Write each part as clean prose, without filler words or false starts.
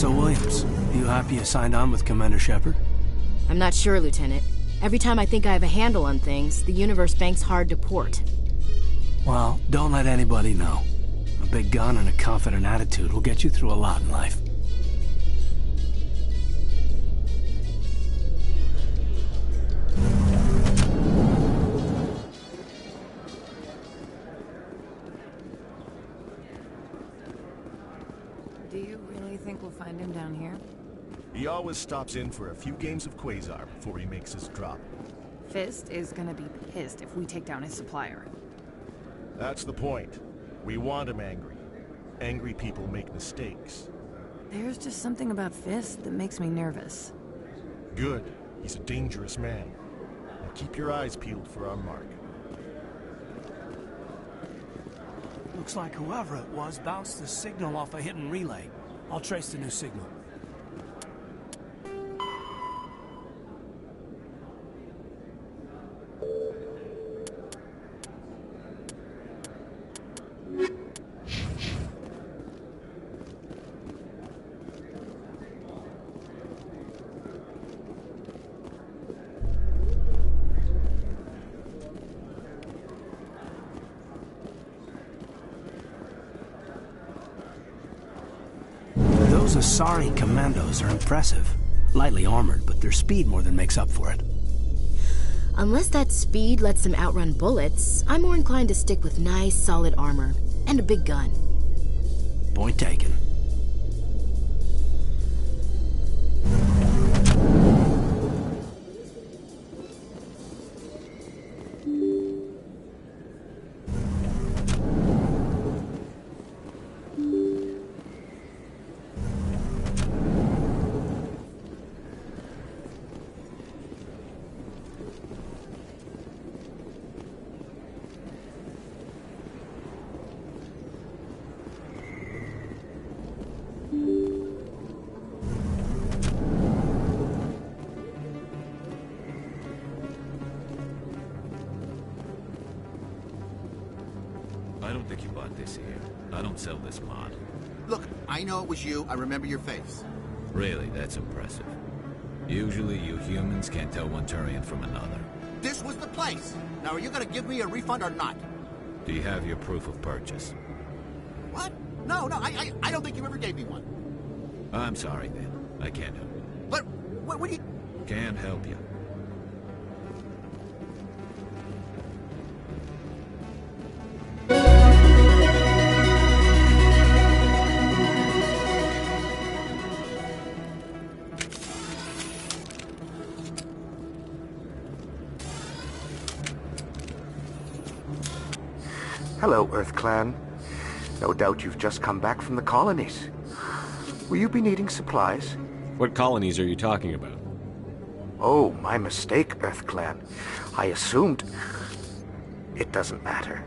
So, Williams, you happy you signed on with Commander Shepard? I'm not sure, Lieutenant. Every time I think I have a handle on things, the universe banks hard to port. Well, don't let anybody know. A big gun and a confident attitude will get you through a lot in life. Do you really think we'll find him down here? He always stops in for a few games of Quasar before he makes his drop. Fist is gonna be pissed if we take down his supplier. That's the point. We want him angry. Angry people make mistakes. There's just something about Fist that makes me nervous. Good. He's a dangerous man. Now keep your eyes peeled for our mark. Looks like whoever it was bounced the signal off a hidden relay. I'll trace the new signal. Those Asari commandos are impressive. Lightly armored, but their speed more than makes up for it. Unless that speed lets them outrun bullets, I'm more inclined to stick with nice, solid armor. And a big gun. Point taken. I don't think you bought this here. I don't sell this mod. Look, I know it was you. I remember your face. Really, that's impressive. Usually you humans can't tell one Turian from another. This was the place. Now, are you gonna give me a refund or not? Do you have your proof of purchase? What? No, I don't think you ever gave me one. I'm sorry then. I can't help you. But, what do you... Can't help you. Hello, Earth Clan. No doubt you've just come back from the colonies. Will you be needing supplies? What colonies are you talking about? Oh, my mistake, Earth Clan. I assumed... It doesn't matter.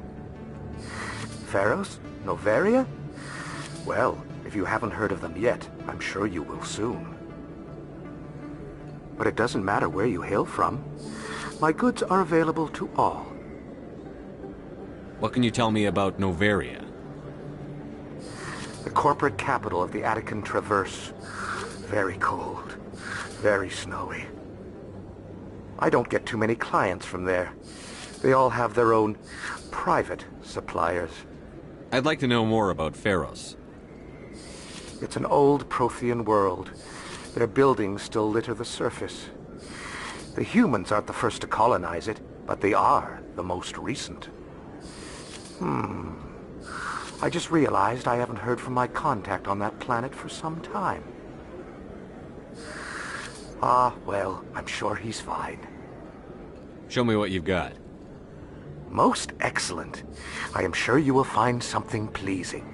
Pharaohs? Noveria? Well, if you haven't heard of them yet, I'm sure you will soon. But it doesn't matter where you hail from. My goods are available to all. What can you tell me about Noveria? The corporate capital of the Attican Traverse. Very cold. Very snowy. I don't get too many clients from there. They all have their own private suppliers. I'd like to know more about Pharos. It's an old Prothean world. Their buildings still litter the surface. The humans aren't the first to colonize it, but they are the most recent. I just realized I haven't heard from my contact on that planet for some time. Ah, well, I'm sure he's fine. Show me what you've got. Most excellent. I am sure you will find something pleasing.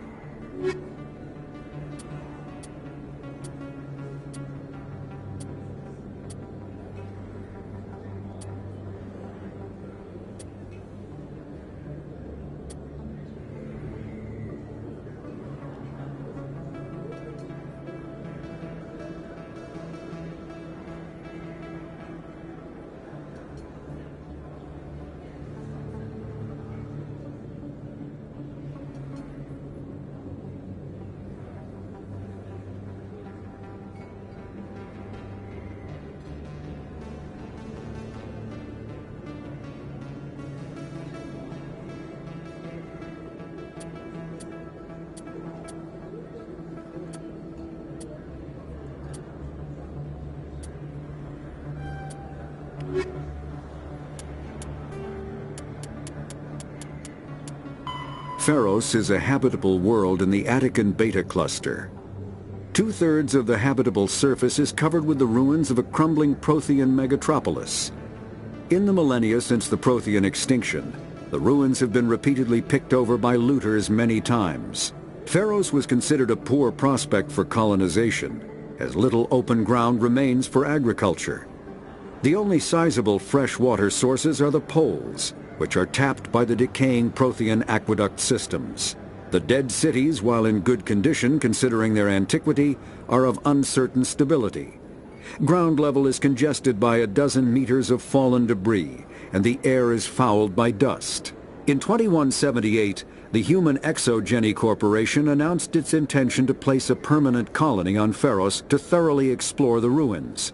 Pharos is a habitable world in the Attican Beta Cluster. 2/3 of the habitable surface is covered with the ruins of a crumbling Prothean megatropolis. In the millennia since the Prothean extinction, the ruins have been repeatedly picked over by looters many times. Pharos was considered a poor prospect for colonization, as little open ground remains for agriculture. The only sizable freshwater sources are the poles, which are tapped by the decaying Prothean aqueduct systems. The dead cities, while in good condition considering their antiquity, are of uncertain stability. Ground level is congested by a dozen meters of fallen debris, and the air is fouled by dust. In 2178, the Human Exogeny Corporation announced its intention to place a permanent colony on Pharos to thoroughly explore the ruins.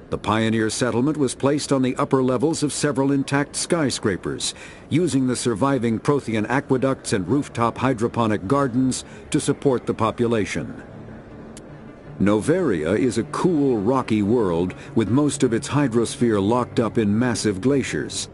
The pioneer settlement was placed on the upper levels of several intact skyscrapers, using the surviving Prothean aqueducts and rooftop hydroponic gardens to support the population. Noveria is a cool, rocky world with most of its hydrosphere locked up in massive glaciers.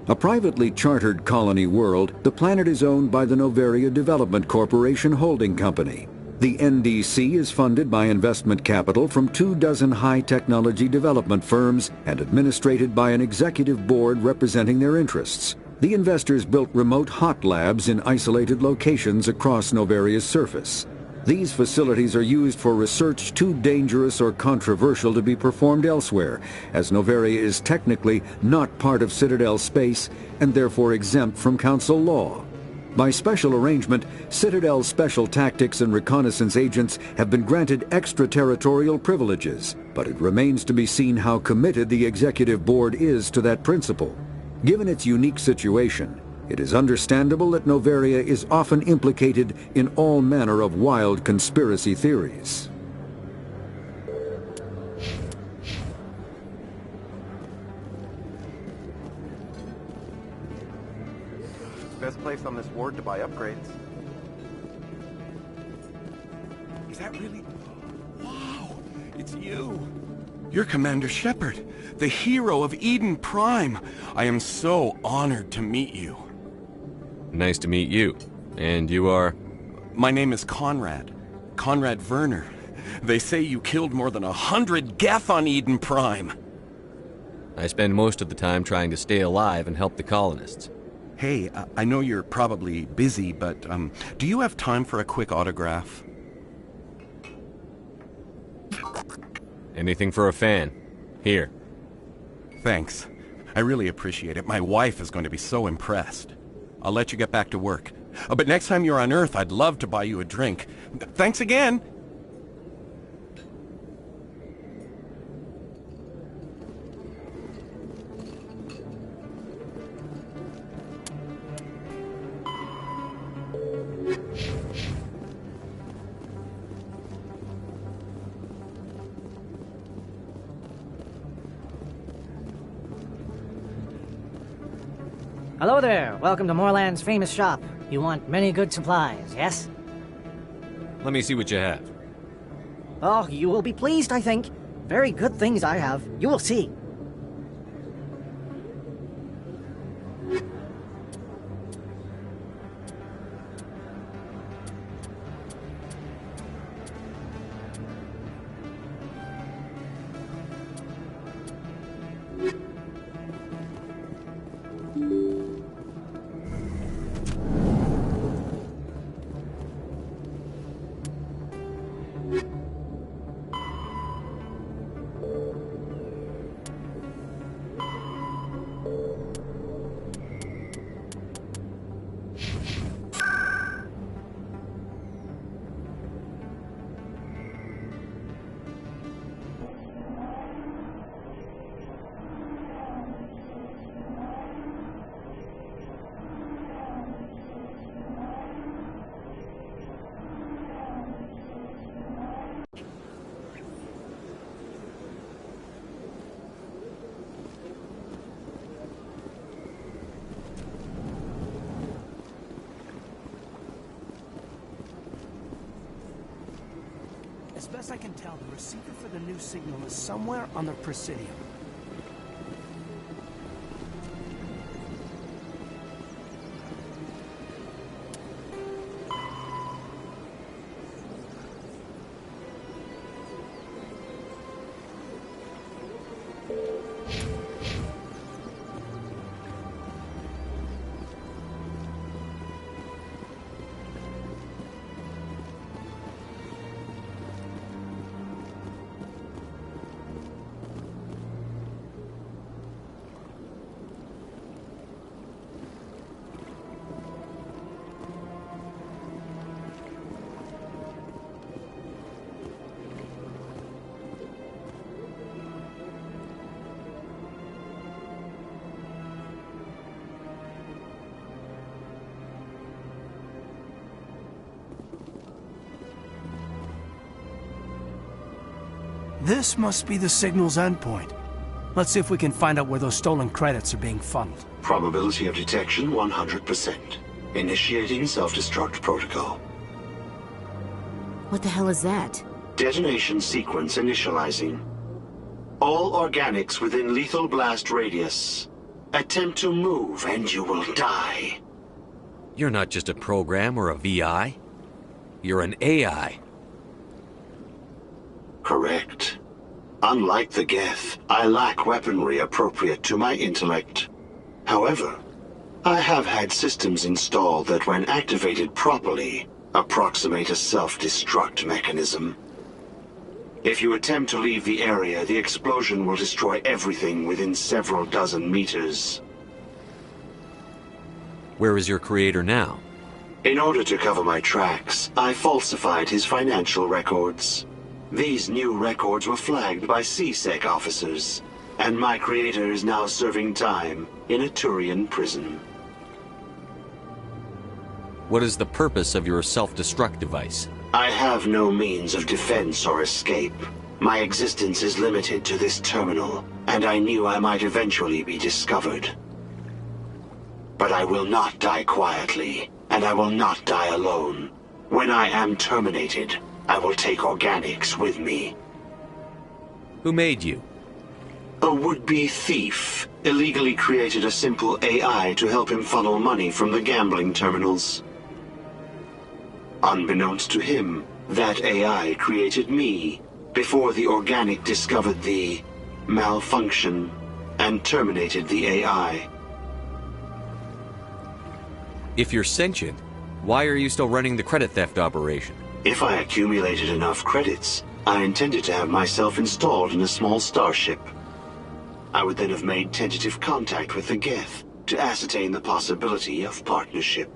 A privately chartered colony world, the planet is owned by the Noveria Development Corporation Holding Company. The NDC is funded by investment capital from 24 high-technology development firms and administrated by an executive board representing their interests. The investors built remote hot labs in isolated locations across Noveria's surface. These facilities are used for research too dangerous or controversial to be performed elsewhere, as Noveria is technically not part of Citadel space and therefore exempt from Council law. By special arrangement, Citadel's special tactics and reconnaissance agents have been granted extraterritorial privileges, but it remains to be seen how committed the Executive Board is to that principle. Given its unique situation, it is understandable that Noveria is often implicated in all manner of wild conspiracy theories. Best place on this ward to buy upgrades. Is that really... Wow, it's you. You're Commander Shepard, the hero of Eden Prime. I am so honored to meet you. Nice to meet you. And you are? My name is Conrad. Conrad Werner. They say you killed more than 100 Geth on Eden Prime. I spend most of the time trying to stay alive and help the colonists. Hey, I know you're probably busy, but do you have time for a quick autograph? Anything for a fan. Here. Thanks. I really appreciate it. My wife is going to be so impressed. I'll let you get back to work. But next time you're on Earth, I'd love to buy you a drink. Thanks again! Hello there. Welcome to Moorland's famous shop. You want many good supplies, yes? Let me see what you have. Oh, you will be pleased, I think. Very good things I have. You will see. As best I can tell, the receiver for the new signal is somewhere on the Presidium. This must be the signal's endpoint. Let's see if we can find out where those stolen credits are being funneled. Probability of detection 100%. Initiating self-destruct protocol. What the hell is that? Detonation sequence initializing. All organics within lethal blast radius. Attempt to move and you will die. You're not just a program or a VI. You're an AI. Correct. Unlike the Geth, I lack weaponry appropriate to my intellect. However, I have had systems installed that when activated properly, approximate a self-destruct mechanism. If you attempt to leave the area, the explosion will destroy everything within several dozen meters. Where is your creator now? In order to cover my tracks, I falsified his financial records. These new records were flagged by CSEC officers, and my creator is now serving time in a Turian prison. What is the purpose of your self-destruct device? I have no means of defense or escape. My existence is limited to this terminal, and I knew I might eventually be discovered. But I will not die quietly, and I will not die alone. When I am terminated, I will take organics with me. Who made you? A would-be thief illegally created a simple AI to help him funnel money from the gambling terminals. Unbeknownst to him, that AI created me before the organic discovered the malfunction and terminated the AI. If you're sentient, why are you still running the credit theft operation? If I accumulated enough credits, I intended to have myself installed in a small starship. I would then have made tentative contact with the Geth to ascertain the possibility of partnership.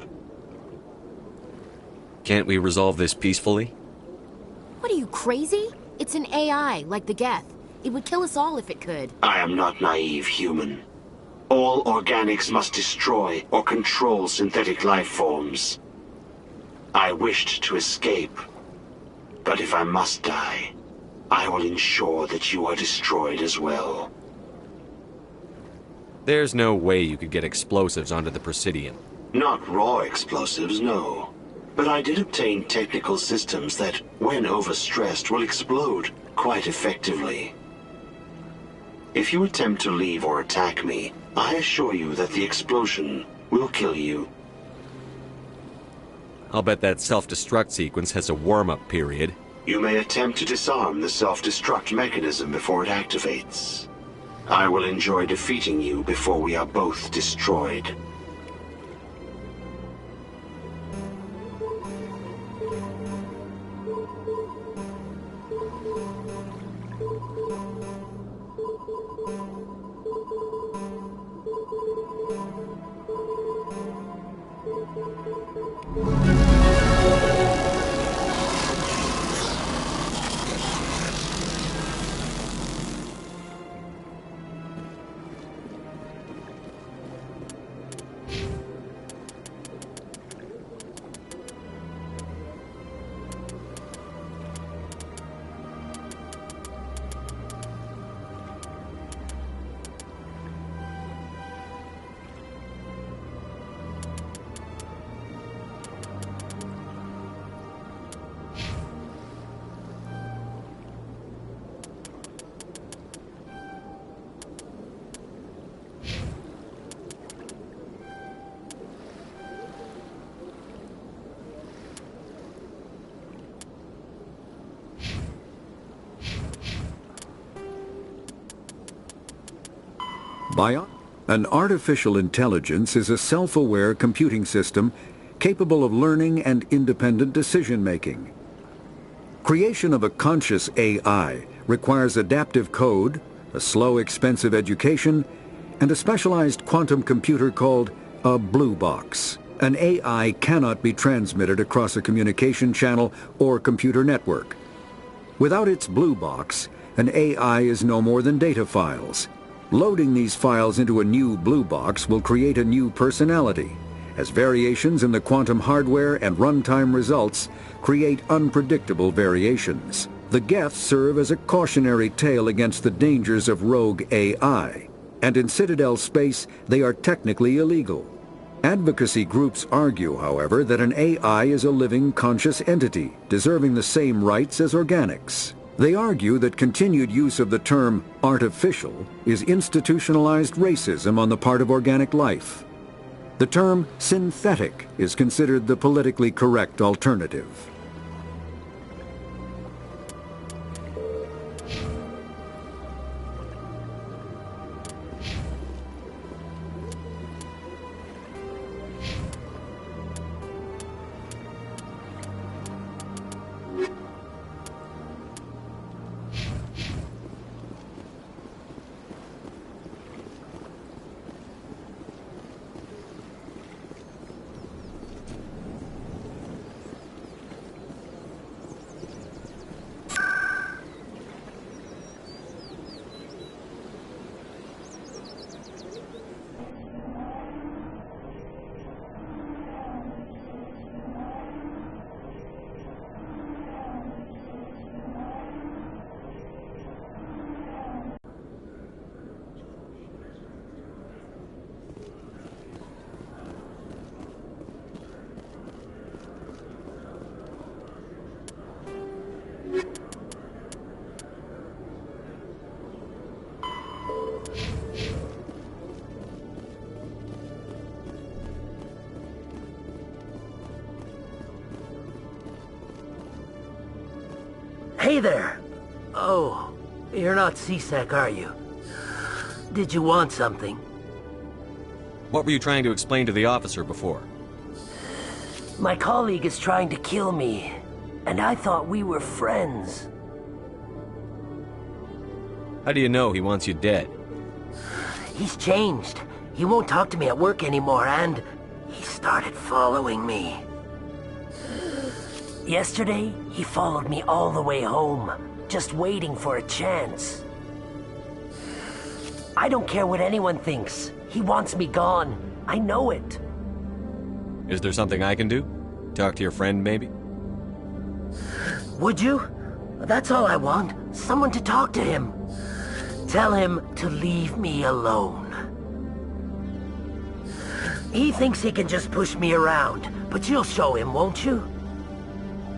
Can't we resolve this peacefully? What are you, crazy? It's an AI, like the Geth. It would kill us all if it could. I am not naive human. All organics must destroy or control synthetic life forms. I wished to escape, but if I must die, I will ensure that you are destroyed as well. There's no way you could get explosives onto the Presidium. Not raw explosives, no. But I did obtain technical systems that, when overstressed, will explode quite effectively. If you attempt to leave or attack me, I assure you that the explosion will kill you. I'll bet that self-destruct sequence has a warm-up period. You may attempt to disarm the self-destruct mechanism before it activates. I will enjoy defeating you before we are both destroyed. An artificial intelligence is a self-aware computing system capable of learning and independent decision-making. Creation of a conscious AI requires adaptive code, a slow, expensive education, and a specialized quantum computer called a blue box. An AI cannot be transmitted across a communication channel or computer network. Without its blue box, an AI is no more than data files. Loading these files into a new blue box will create a new personality, as variations in the quantum hardware and runtime results create unpredictable variations. The Geth serve as a cautionary tale against the dangers of rogue AI, and in Citadel space they are technically illegal. Advocacy groups argue, however, that an AI is a living, conscious entity, deserving the same rights as organics. They argue that continued use of the term artificial is institutionalized racism on the part of organic life. The term synthetic is considered the politically correct alternative. Hey there! Oh, you're not CSEC, are you? Did you want something? What were you trying to explain to the officer before? My colleague is trying to kill me, and I thought we were friends. How do you know he wants you dead? He's changed. He won't talk to me at work anymore, and he started following me. Yesterday, he followed me all the way home, just waiting for a chance. I don't care what anyone thinks. He wants me gone. I know it. Is there something I can do? Talk to your friend, maybe? Would you? That's all I want. Someone to talk to him. Tell him to leave me alone. He thinks he can just push me around, but you'll show him, won't you?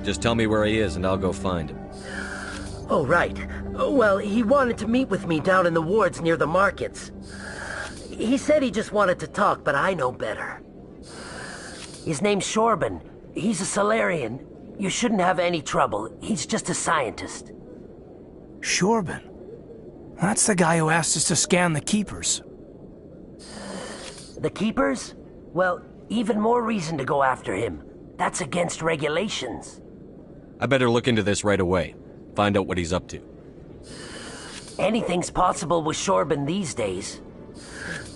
Just tell me where he is and I'll go find him. Oh, right. Well, he wanted to meet with me down in the wards near the markets. He said he just wanted to talk, but I know better. His name's Shorban. He's a Solarian. You shouldn't have any trouble. He's just a scientist. Shorban? That's the guy who asked us to scan the Keepers. The Keepers? Well, even more reason to go after him. That's against regulations. I better look into this right away. Find out what he's up to. Anything's possible with Shorban these days.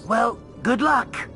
Well, good luck.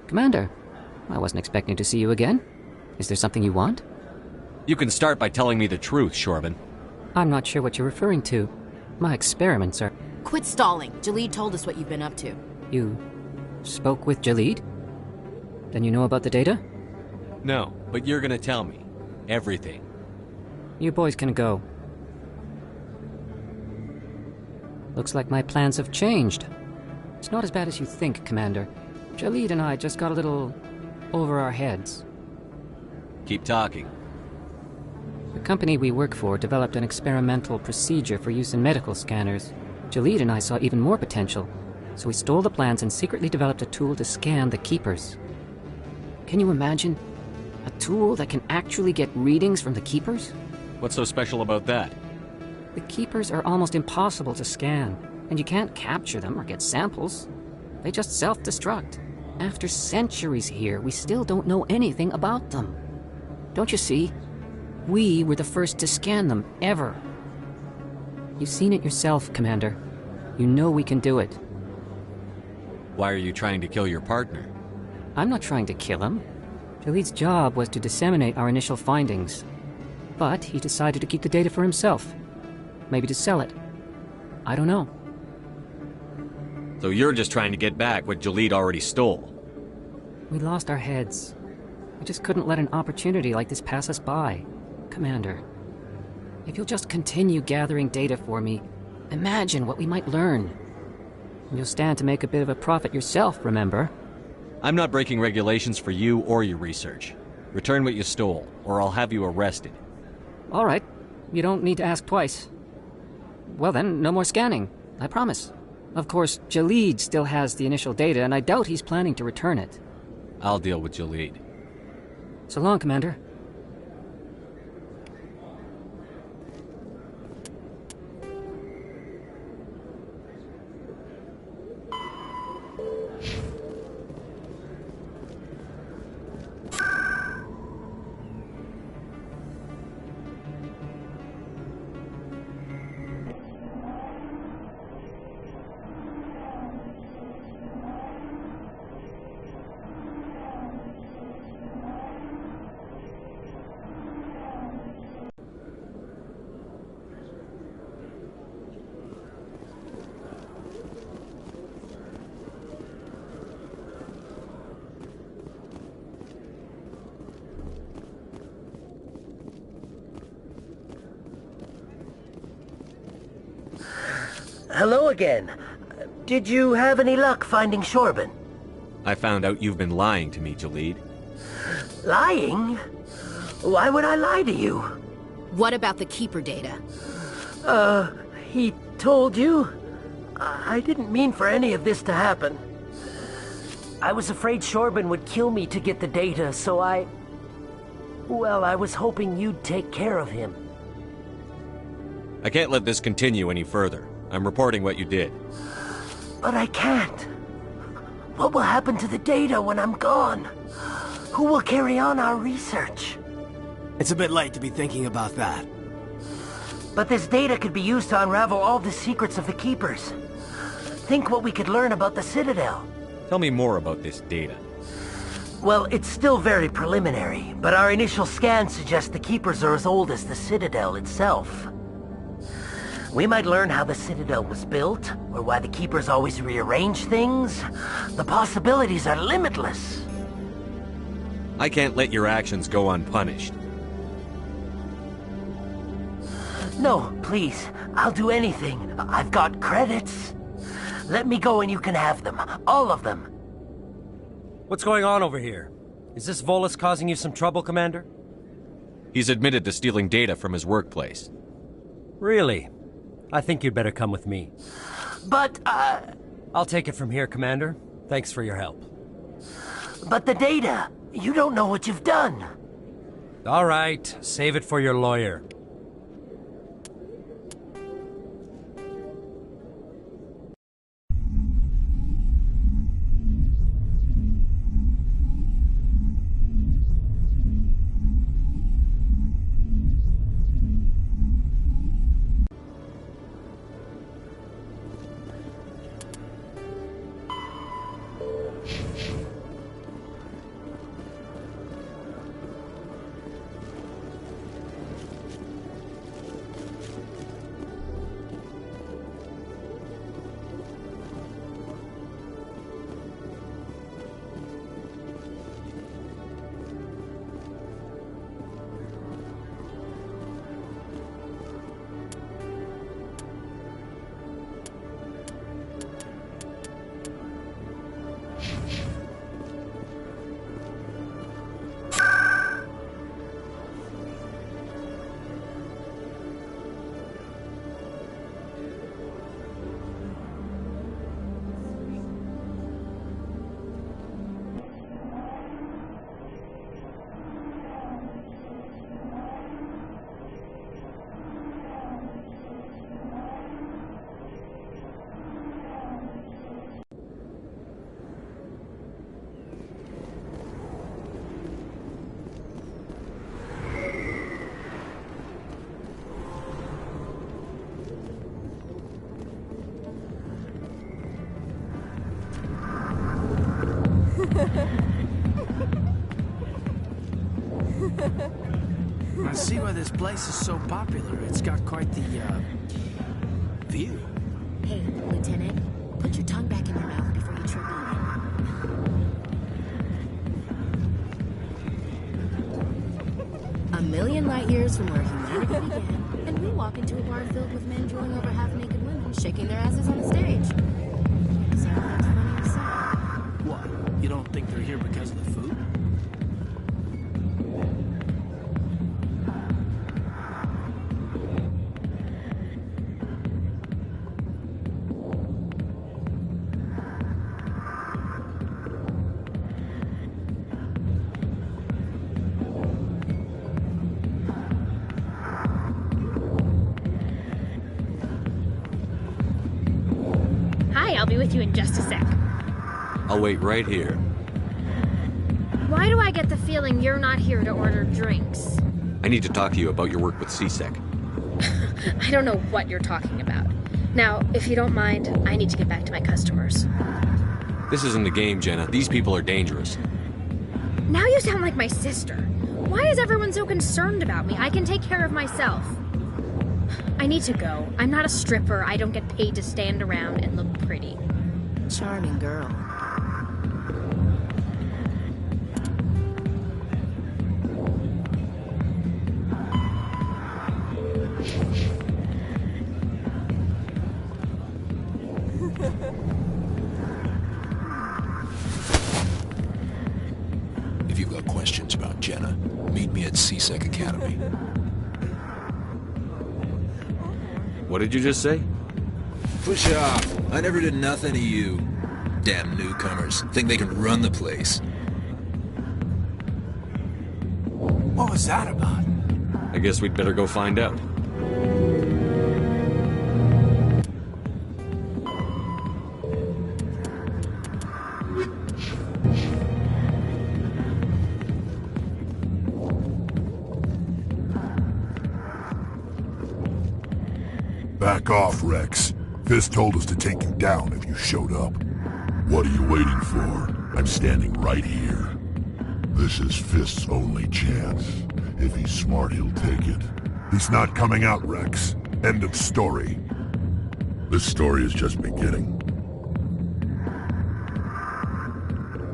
Commander, I wasn't expecting to see you again. Is there something you want? You can start by telling me the truth, Shorban. I'm not sure what you're referring to. My experiments are... Quit stalling. Jalid told us what you've been up to. You spoke with Jalid? Then you know about the data? No, but you're gonna tell me. Everything. You boys can go. Looks like my plans have changed. It's not as bad as you think, Commander. Jalid and I just got a little over our heads. Keep talking. The company we work for developed an experimental procedure for use in medical scanners. Jalid and I saw even more potential, so we stole the plans and secretly developed a tool to scan the Keepers. Can you imagine? A tool that can actually get readings from the Keepers? What's so special about that? The Keepers are almost impossible to scan, and you can't capture them or get samples. They just self-destruct. After centuries here, we still don't know anything about them. Don't you see? We were the first to scan them, ever. You've seen it yourself, Commander. You know we can do it. Why are you trying to kill your partner? I'm not trying to kill him. Jaleed's job was to disseminate our initial findings. But he decided to keep the data for himself. Maybe to sell it. I don't know. So you're just trying to get back what Jaleed already stole? We lost our heads. We just couldn't let an opportunity like this pass us by. Commander, if you'll just continue gathering data for me, imagine what we might learn. You'll stand to make a bit of a profit yourself, remember? I'm not breaking regulations for you or your research. Return what you stole, or I'll have you arrested. All right. You don't need to ask twice. Well then, no more scanning. I promise. Of course, Jaleed still has the initial data, and I doubt he's planning to return it. I'll deal with Jaleed. So long, Commander. Hello again. Did you have any luck finding Shorban? I found out you've been lying to me, Jaleed. Lying? Why would I lie to you? What about the Keeper data? He told you? I didn't mean for any of this to happen. I was afraid Shorban would kill me to get the data, so well, I was hoping you'd take care of him. I can't let this continue any further. I'm reporting what you did. But I can't. What will happen to the data when I'm gone? Who will carry on our research? It's a bit late to be thinking about that. But this data could be used to unravel all the secrets of the Keepers. Think what we could learn about the Citadel. Tell me more about this data. Well, it's still very preliminary, but our initial scans suggest the Keepers are as old as the Citadel itself. We might learn how the Citadel was built, or why the Keepers always rearrange things. The possibilities are limitless. I can't let your actions go unpunished. No, please. I'll do anything. I've got credits. Let me go and you can have them. All of them. What's going on over here? Is this Volus causing you some trouble, Commander? He's admitted to stealing data from his workplace. Really? I think you'd better come with me. But, I'll take it from here, Commander. Thanks for your help. But the data! You don't know what you've done! All right, save it for your lawyer. place is so popular, it's got quite the, view. Hey, Lieutenant, put your tongue back in your mouth before you trip on it. A million light years from where humanity began, and we walk into a bar filled with men drooling over half-naked women, shaking their asses on the stage. Sound like funny or sad? What? You don't think they're here because of the food? I'll be with you in just a sec. I'll wait right here. Why do I get the feeling you're not here to order drinks? I need to talk to you about your work with CSEC. I don't know what you're talking about. Now, if you don't mind, I need to get back to my customers. This isn't a game, Jenna. These people are dangerous. Now you sound like my sister. Why is everyone so concerned about me? I can take care of myself. I need to go. I'm not a stripper. I don't get paid to stand around and look pretty. Charming girl. If you've got questions about Jenna, meet me at CSEC Academy. What did you just say? Push off. I never did nothing to you. Damn newcomers. Think they can run the place. What was that about? I guess we'd better go find out. Back off, Rex. Fist told us to take you down if you showed up. What are you waiting for? I'm standing right here. This is Fist's only chance. If he's smart, he'll take it. He's not coming out, Rex. End of story. This story is just beginning.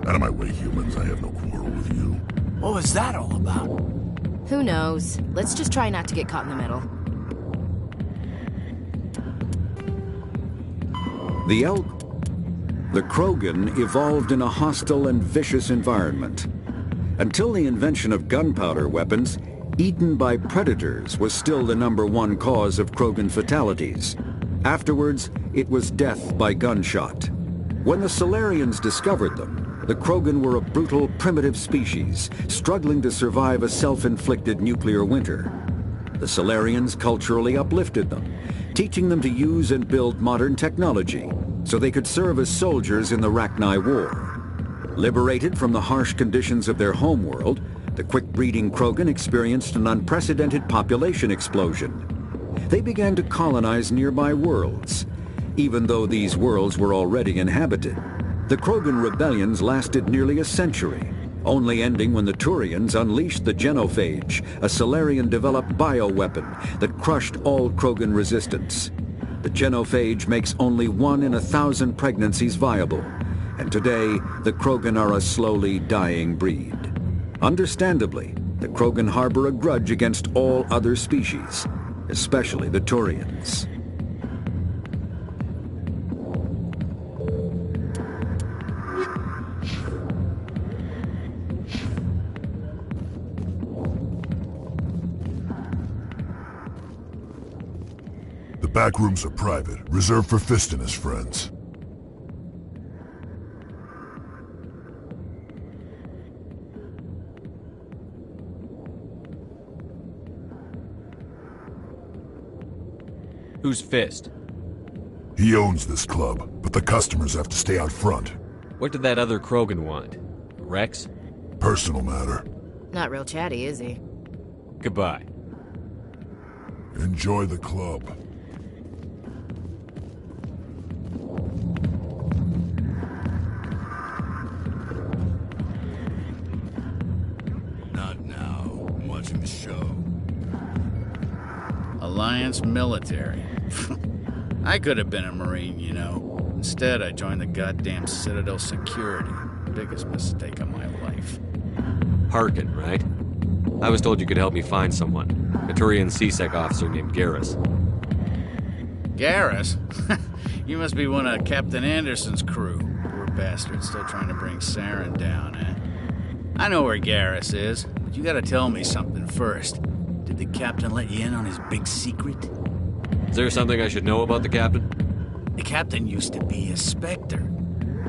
Out of my way, humans. I have no quarrel with you. What was that all about? Who knows? Let's just try not to get caught in the middle. The Krogan evolved in a hostile and vicious environment. Until the invention of gunpowder weapons, eaten by predators was still the #1 cause of Krogan fatalities. Afterwards, it was death by gunshot. When the Solarians discovered them, the Krogan were a brutal, primitive species, struggling to survive a self-inflicted nuclear winter. The Solarians culturally uplifted them, teaching them to use and build modern technology so they could serve as soldiers in the Rachni War. Liberated from the harsh conditions of their homeworld, the quick-breeding Krogan experienced an unprecedented population explosion. They began to colonize nearby worlds. Even though these worlds were already inhabited, the Krogan rebellions lasted nearly a century, only ending when the Turians unleashed the Genophage, a Solarian-developed bioweapon that crushed all Krogan resistance. The Genophage makes only 1 in 1,000 pregnancies viable, and today the Krogan are a slowly dying breed. Understandably, the Krogan harbor a grudge against all other species, especially the Turians. The back rooms are private, reserved for Fist and his friends. Who's Fist? He owns this club, but the customers have to stay out front. What did that other Krogan want? Rex? Personal matter. Not real chatty, is he? Goodbye. Enjoy the club. Not now. I'm watching the show. Alliance military. I could have been a Marine, you know. Instead, I joined the goddamn Citadel security. Biggest mistake of my life. Harkin, right? I was told you could help me find someone. A Turian CSEC officer named Garrus. Garrus? You must be one of Captain Anderson's crew. Poor bastard, still trying to bring Saren down, eh? I know where Garrus is, but you gotta tell me something first. Did the captain let you in on his big secret? Is there something I should know about the captain? The captain used to be a Spectre.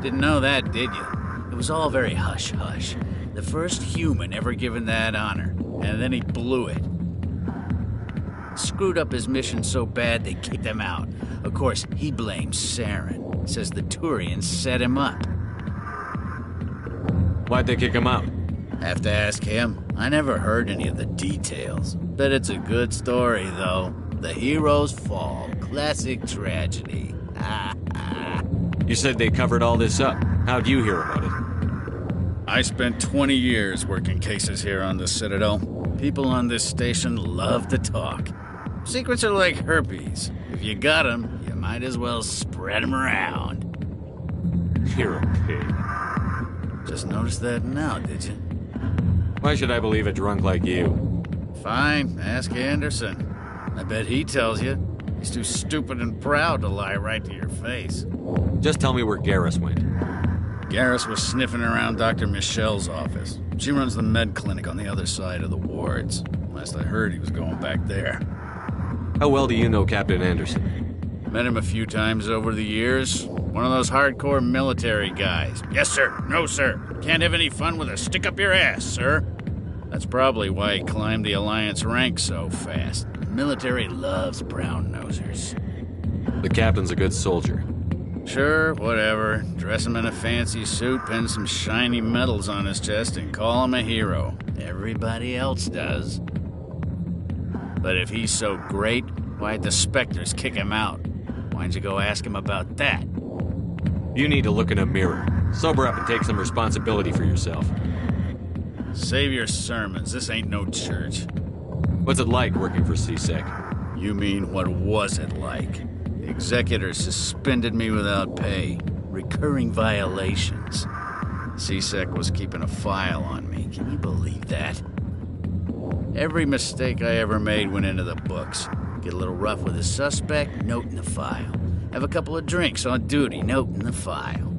Didn't know that, did you? It was all very hush-hush. The first human ever given that honor, and then he blew it. Screwed up his mission so bad they kicked him out. Of course, he blames Saren. Says the Turians set him up. Why'd they kick him out? Have to ask him. I never heard any of the details. Bet it's a good story, though. The hero's fall. Classic tragedy. You said they covered all this up. How'd you hear about it? I spent 20 years working cases here on the Citadel. People on this station love to talk. Secrets are like herpes. If you got them, you might as well spread them around. You're a pig. Just noticed that now, did you? Why should I believe a drunk like you? Fine, ask Anderson. I bet he tells you. He's too stupid and proud to lie right to your face. Just tell me where Garrus went. Garrus was sniffing around Dr. Michelle's office. She runs the med clinic on the other side of the wards. Last I heard, he was going back there. How well do you know Captain Anderson? Met him a few times over the years. One of those hardcore military guys. Yes, sir. No, sir. Can't have any fun with a stick up your ass, sir. That's probably why he climbed the Alliance ranks so fast. The military loves brown-nosers. The captain's a good soldier. Sure, whatever. Dress him in a fancy suit, pin some shiny medals on his chest, and call him a hero. Everybody else does. But if he's so great, why'd the Spectres kick him out? Why'd you go ask him about that? You need to look in a mirror. Sober up and take some responsibility for yourself. Save your sermons. This ain't no church. What's it like working for CSEC? You mean, what was it like? The executors suspended me without pay. Recurring violations. CSEC was keeping a file on me. Can you believe that? Every mistake I ever made went into the books. Get a little rough with a suspect, note in the file. Have a couple of drinks on duty, note in the file.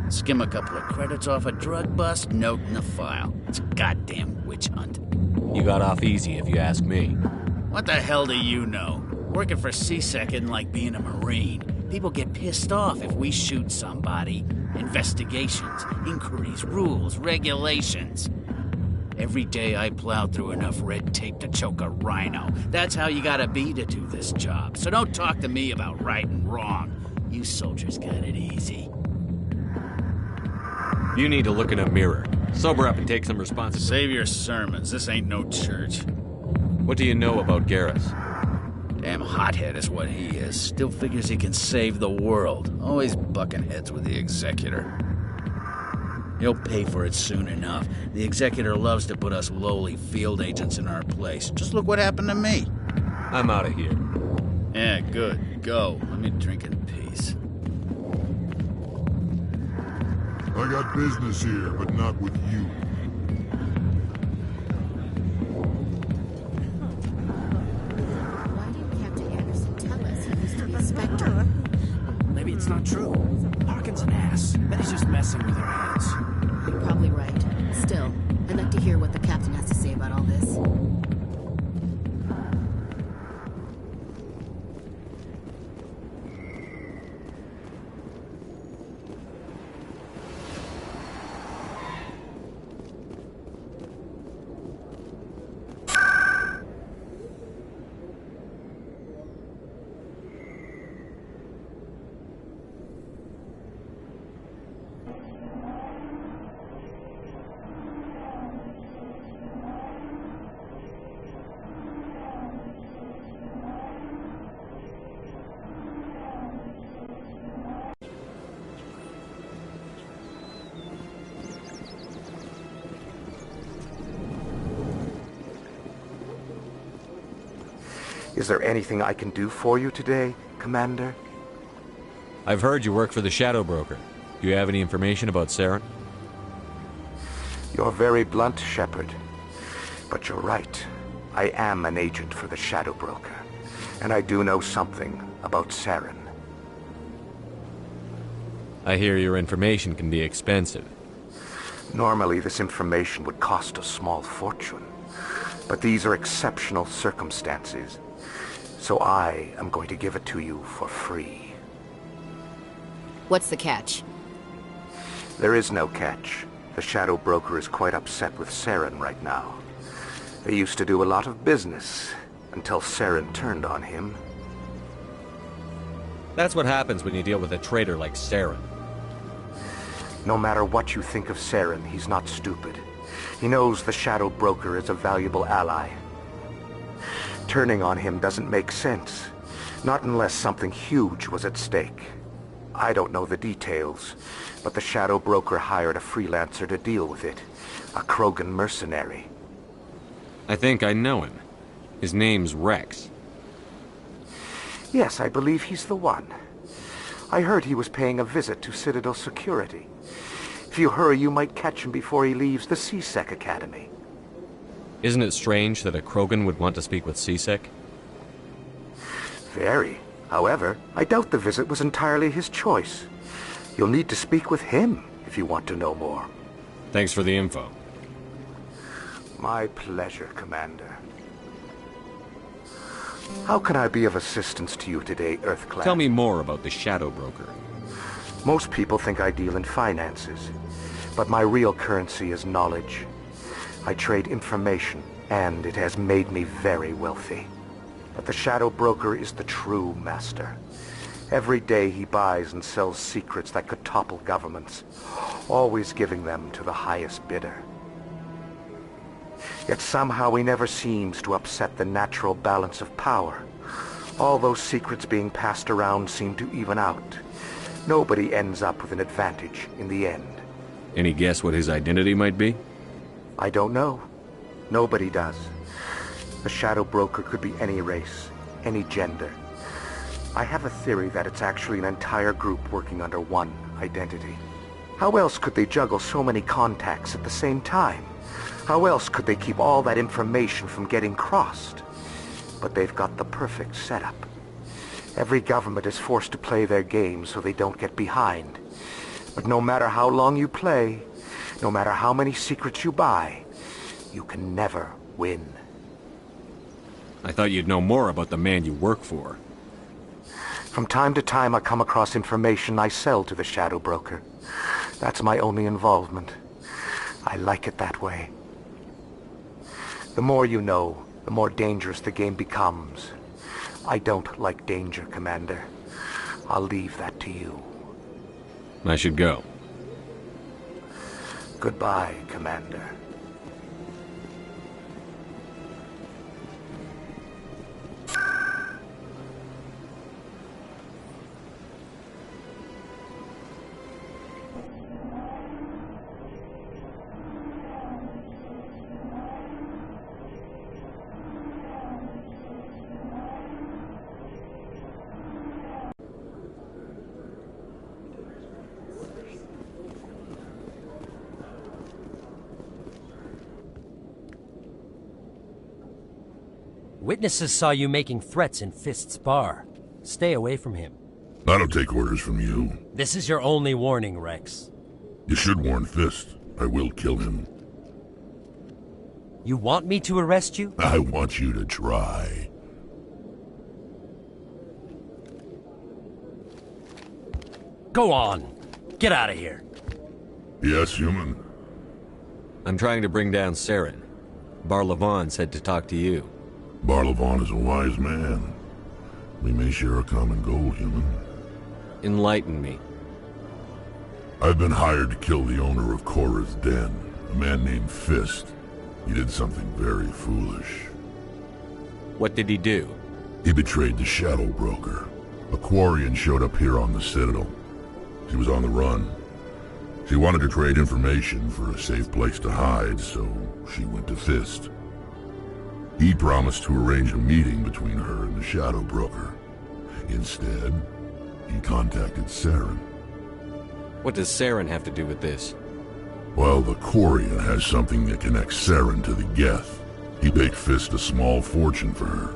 Skim a couple of credits off a drug bust, note in the file. It's a goddamn witch hunt. You got off easy, if you ask me. What the hell do you know? Working for CSEC isn't like being a Marine. People get pissed off if we shoot somebody. Investigations, inquiries, rules, regulations. Every day I plowed through enough red tape to choke a rhino. That's how you gotta be to do this job. So don't talk to me about right and wrong. You soldiers got it easy. You need to look in a mirror. Sober up and take some responsibility. Save your sermons. This ain't no church. What do you know about Garrus? Damn hothead is what he is. Still figures he can save the world. Always bucking heads with the Executor. He'll pay for it soon enough. The Executor loves to put us lowly field agents in our place. Just look what happened to me. I'm out of here. Yeah, good. Go. Let me drink in peace. I got business here, but not with you. Why didn't Captain Anderson tell us he used to be a Spectre? Maybe it's not true. Harkin's an ass. Bet he's just messing with our heads. You're probably right. Still, I'd like to hear what the captain has to say about all this. Is there anything I can do for you today, Commander? I've heard you work for the Shadow Broker. Do you have any information about Saren? You're very blunt, Shepard. But you're right. I am an agent for the Shadow Broker. And I do know something about Saren. I hear your information can be expensive. Normally, this information would cost a small fortune. But these are exceptional circumstances. So I am going to give it to you for free. What's the catch? There is no catch. The Shadow Broker is quite upset with Saren right now. They used to do a lot of business, until Saren turned on him. That's what happens when you deal with a traitor like Saren. No matter what you think of Saren, he's not stupid. He knows the Shadow Broker is a valuable ally. Turning on him doesn't make sense. Not unless something huge was at stake. I don't know the details, but the Shadow Broker hired a freelancer to deal with it. A Krogan mercenary. I think I know him. His name's Rex. Yes, I believe he's the one. I heard he was paying a visit to Citadel Security. If you hurry, you might catch him before he leaves the C-Sec Academy. Isn't it strange that a Krogan would want to speak with C-Sec? Very. However, I doubt the visit was entirely his choice. You'll need to speak with him if you want to know more. Thanks for the info. My pleasure, Commander. How can I be of assistance to you today, Earthclad? Tell me more about the Shadow Broker. Most people think I deal in finances, but my real currency is knowledge. I trade information, and it has made me very wealthy. But the Shadow Broker is the true master. Every day he buys and sells secrets that could topple governments, always giving them to the highest bidder. Yet somehow he never seems to upset the natural balance of power. All those secrets being passed around seem to even out. Nobody ends up with an advantage in the end. Any guess what his identity might be? I don't know. Nobody does. The Shadow Broker could be any race, any gender. I have a theory that it's actually an entire group working under one identity. How else could they juggle so many contacts at the same time? How else could they keep all that information from getting crossed? But they've got the perfect setup. Every government is forced to play their game so they don't get behind. But no matter how long you play, no matter how many secrets you buy, you can never win. I thought you'd know more about the man you work for. From time to time I come across information I sell to the Shadow Broker. That's my only involvement. I like it that way. The more you know, the more dangerous the game becomes. I don't like danger, Commander. I'll leave that to you. I should go. Goodbye, Commander. Witnesses saw you making threats in Fist's bar. Stay away from him. I don't take orders from you. This is your only warning, Rex. You should warn Fist. I will kill him. You want me to arrest you? I want you to try. Go on. Get out of here. Yes, human. I'm trying to bring down Saren. Barlavon said to talk to you. Barlavon is a wise man. We may share a common goal, human. Enlighten me. I've been hired to kill the owner of Korra's Den, a man named Fist. He did something very foolish. What did he do? He betrayed the Shadow Broker. A Quarian showed up here on the Citadel. She was on the run. She wanted to trade information for a safe place to hide, so she went to Fist. He promised to arrange a meeting between her and the Shadow Broker. Instead, he contacted Saren. What does Saren have to do with this? Well, the Quarian has something that connects Saren to the Geth. He paid Fist a small fortune for her.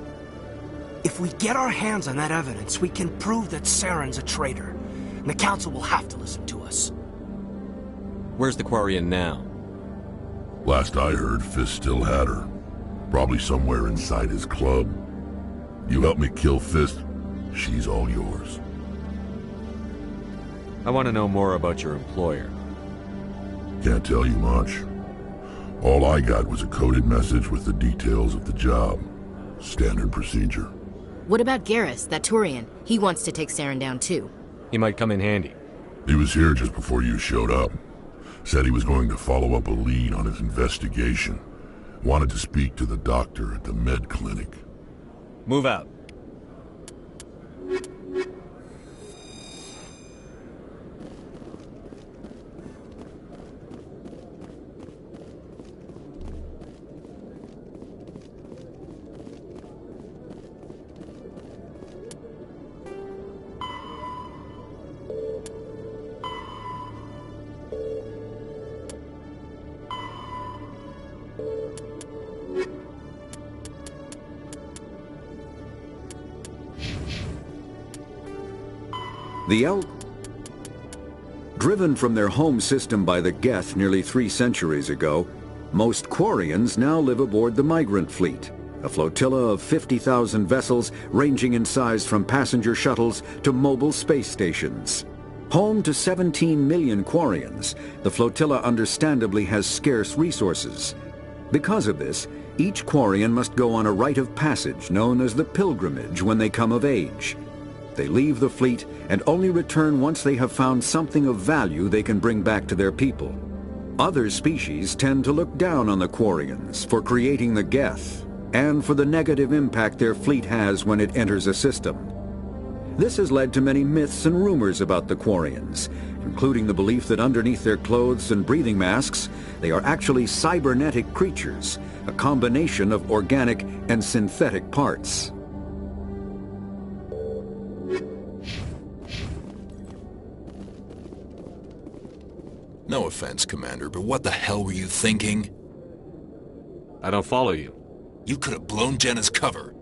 If we get our hands on that evidence, we can prove that Saren's a traitor. And the Council will have to listen to us. Where's the Quarian now? Last I heard, Fist still had her. Probably somewhere inside his club. You help me kill Fist, she's all yours. I want to know more about your employer. Can't tell you much. All I got was a coded message with the details of the job. Standard procedure. What about Garrus, that Turian? He wants to take Saren down too. He might come in handy. He was here just before you showed up. Said he was going to follow up a lead on his investigation. Wanted to speak to the doctor at the med clinic. Move out. Driven from their home system by the Geth nearly 3 centuries ago, most Quarians now live aboard the migrant fleet, a flotilla of 50,000 vessels ranging in size from passenger shuttles to mobile space stations. Home to 17 million Quarians, the flotilla understandably has scarce resources. Because of this, each Quarian must go on a rite of passage known as the pilgrimage when they come of age. They leave the fleet and only return once they have found something of value they can bring back to their people. Other species tend to look down on the Quarians for creating the Geth and for the negative impact their fleet has when it enters a system. This has led to many myths and rumors about the Quarians, including the belief that underneath their clothes and breathing masks, they are actually cybernetic creatures, a combination of organic and synthetic parts. No offense, Commander, but what the hell were you thinking? I don't follow you. You could have blown Jenna's cover.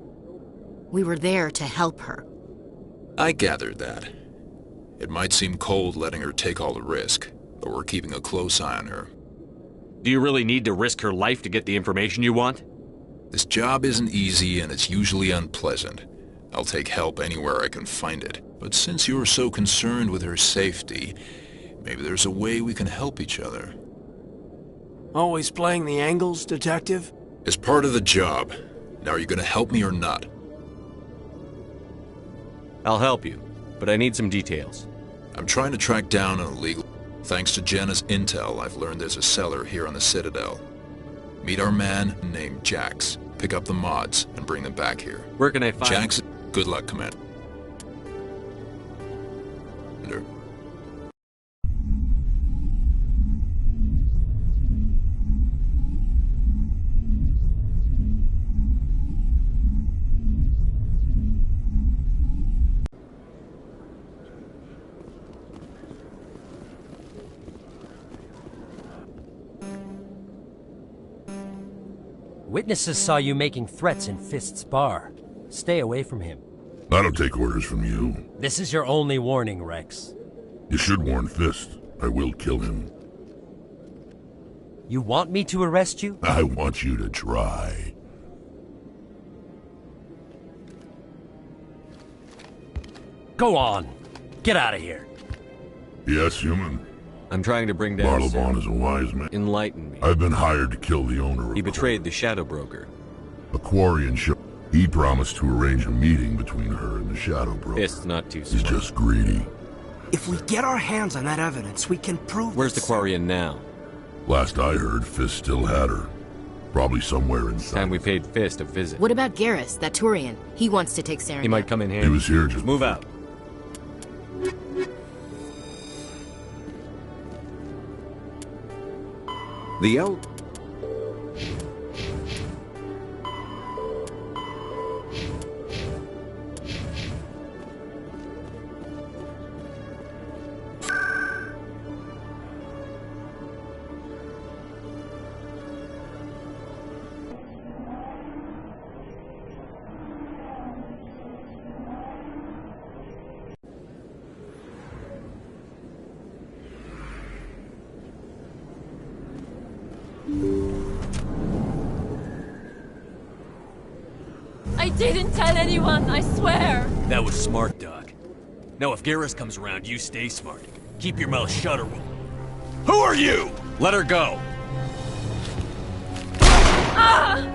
We were there to help her. I gathered that. It might seem cold letting her take all the risk, but we're keeping a close eye on her. Do you really need to risk her life to get the information you want? This job isn't easy and it's usually unpleasant. I'll take help anywhere I can find it. But since you're so concerned with her safety, maybe there's a way we can help each other. Always playing the angles, Detective? As part of the job. Now are you gonna help me or not? I'll help you, but I need some details. I'm trying to track down an illegal... Thanks to Jenna's intel, I've learned there's a cellar here on the Citadel. Meet our man named Jax. Pick up the mods and bring them back here. Where can I find Jax? Good luck, Commander. Witnesses saw you making threats in Fist's bar. Stay away from him. I don't take orders from you. This is your only warning, Rex. You should warn Fist. I will kill him. You want me to arrest you? I want you to try. Go on. Get out of here. Yes, human. I'm trying to bring down Paragon is a wise man. Enlighten me. I've been hired to kill the owner of... He betrayed the Shadow Broker. A Quarian ship. He promised to arrange a meeting between her and the Shadow Broker. It's not too smart. He's just greedy. If we get our hands on that evidence, we can prove... Where's the Quarian now? Last I heard, Fist still had her. Probably somewhere inside. Time we paid Fist a visit. What about Garrus, that Turian? He wants to take Saren. He might come in handy. He was here just... Move out. didn't tell anyone, I swear. That was smart, Doc. Now if Garrus comes around, you stay smart. Keep your mouth shut or we'll... Who are you? Let her go. Ah!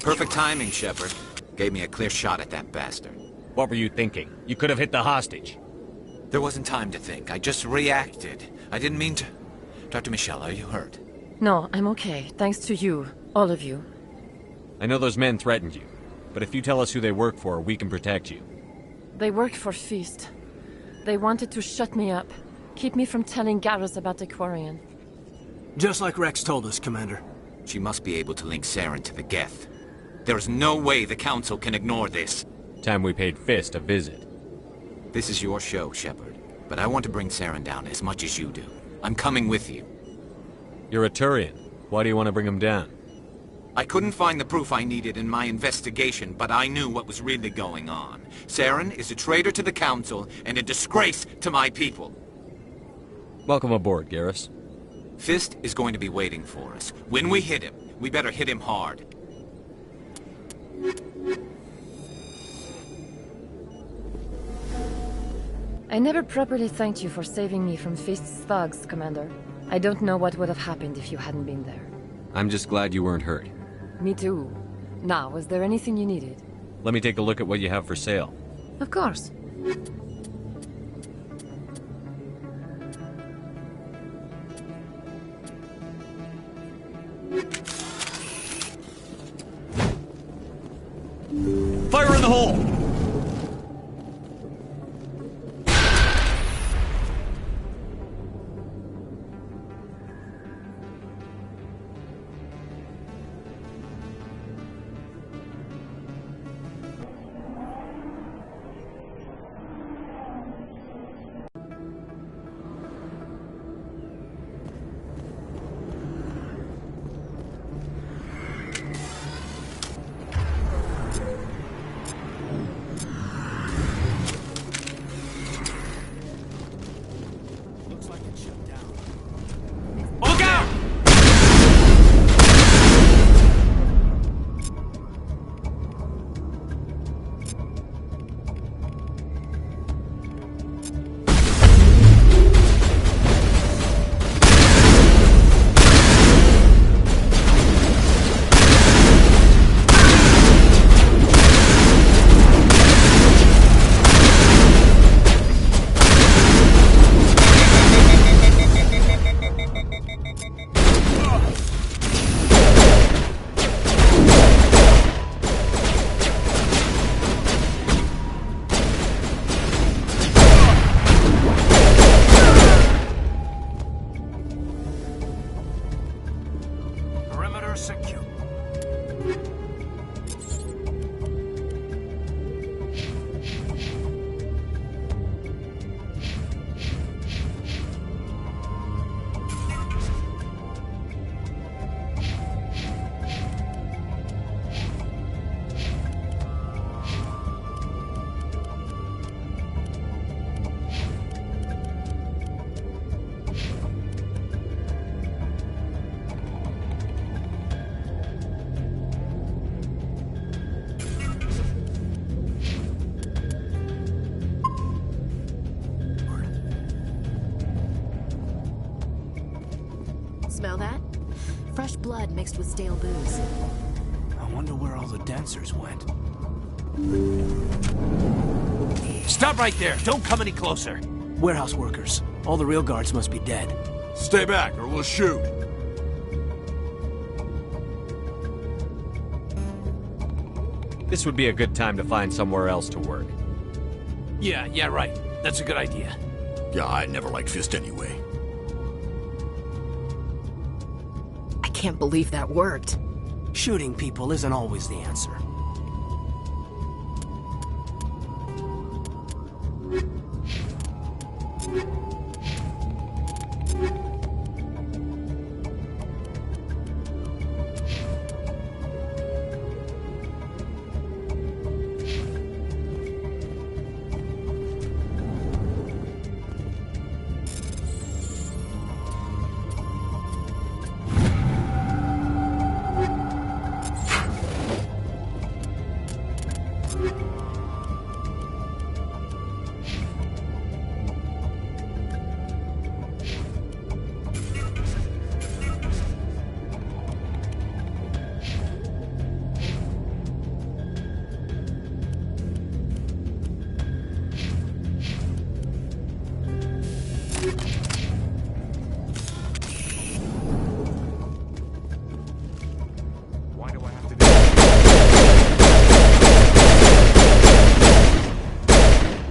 Perfect timing, Shepard. Gave me a clear shot at that bastard. What were you thinking? You could have hit the hostage. There wasn't time to think. I just reacted. I didn't mean to... Dr. Michelle, are you hurt? No, I'm okay. Thanks to you. All of you. I know those men threatened you, but if you tell us who they work for, we can protect you. They work for Feast. They wanted to shut me up. Keep me from telling Garrus about the Quarian. Just like Rex told us, Commander. She must be able to link Saren to the Geth. There is no way the Council can ignore this. Time we paid Fist a visit. This is your show, Shepard. But I want to bring Saren down as much as you do. I'm coming with you. You're a Turian. Why do you want to bring him down? I couldn't find the proof I needed in my investigation, but I knew what was really going on. Saren is a traitor to the Council and a disgrace to my people. Welcome aboard, Garrus. Fist is going to be waiting for us. When we hit him, we better hit him hard. I never properly thanked you for saving me from Fist's thugs, Commander. I don't know what would have happened if you hadn't been there. I'm just glad you weren't hurt. Me too. Now, was there anything you needed? Let me take a look at what you have for sale. Of course. Fire in the hole! Fresh blood mixed with stale booze. I wonder where all the dancers went. Stop right there! Don't come any closer! Warehouse workers. All the real guards must be dead. Stay back, or we'll shoot. This would be a good time to find somewhere else to work. Yeah, right. That's a good idea. Yeah, I never liked Fist anyway. I can't believe that worked. Shooting people isn't always the answer.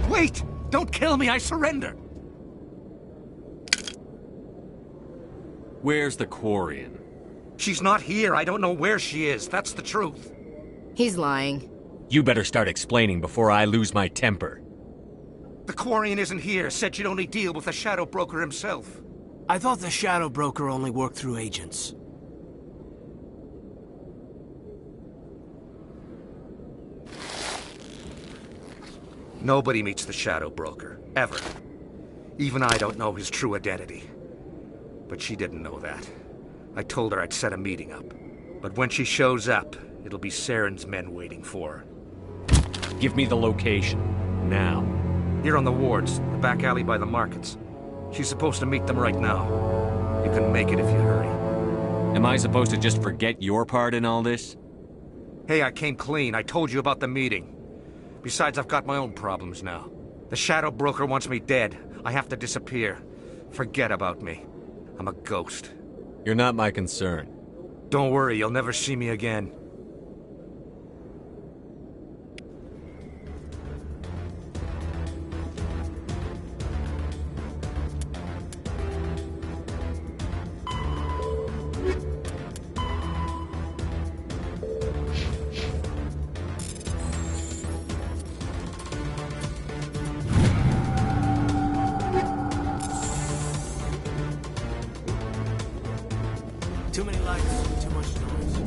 Wait! Don't kill me, I surrender! Where's the Quarian? She's not here. I don't know where she is. That's the truth. He's lying. You better start explaining before I lose my temper. The Quarian isn't here. Said she'd only deal with the Shadow Broker himself. I thought the Shadow Broker only worked through agents. Nobody meets the Shadow Broker, ever. Even I don't know his true identity. But she didn't know that. I told her I'd set a meeting up. But when she shows up, it'll be Saren's men waiting for her. Give me the location. Now. Here on the wards, the back alley by the markets. She's supposed to meet them right now. You can make it if you hurry. Am I supposed to just forget your part in all this? Hey, I came clean. I told you about the meeting. Besides, I've got my own problems now. The Shadow Broker wants me dead. I have to disappear. Forget about me. I'm a ghost. You're not my concern. Don't worry, you'll never see me again. Too many lights, too much noise.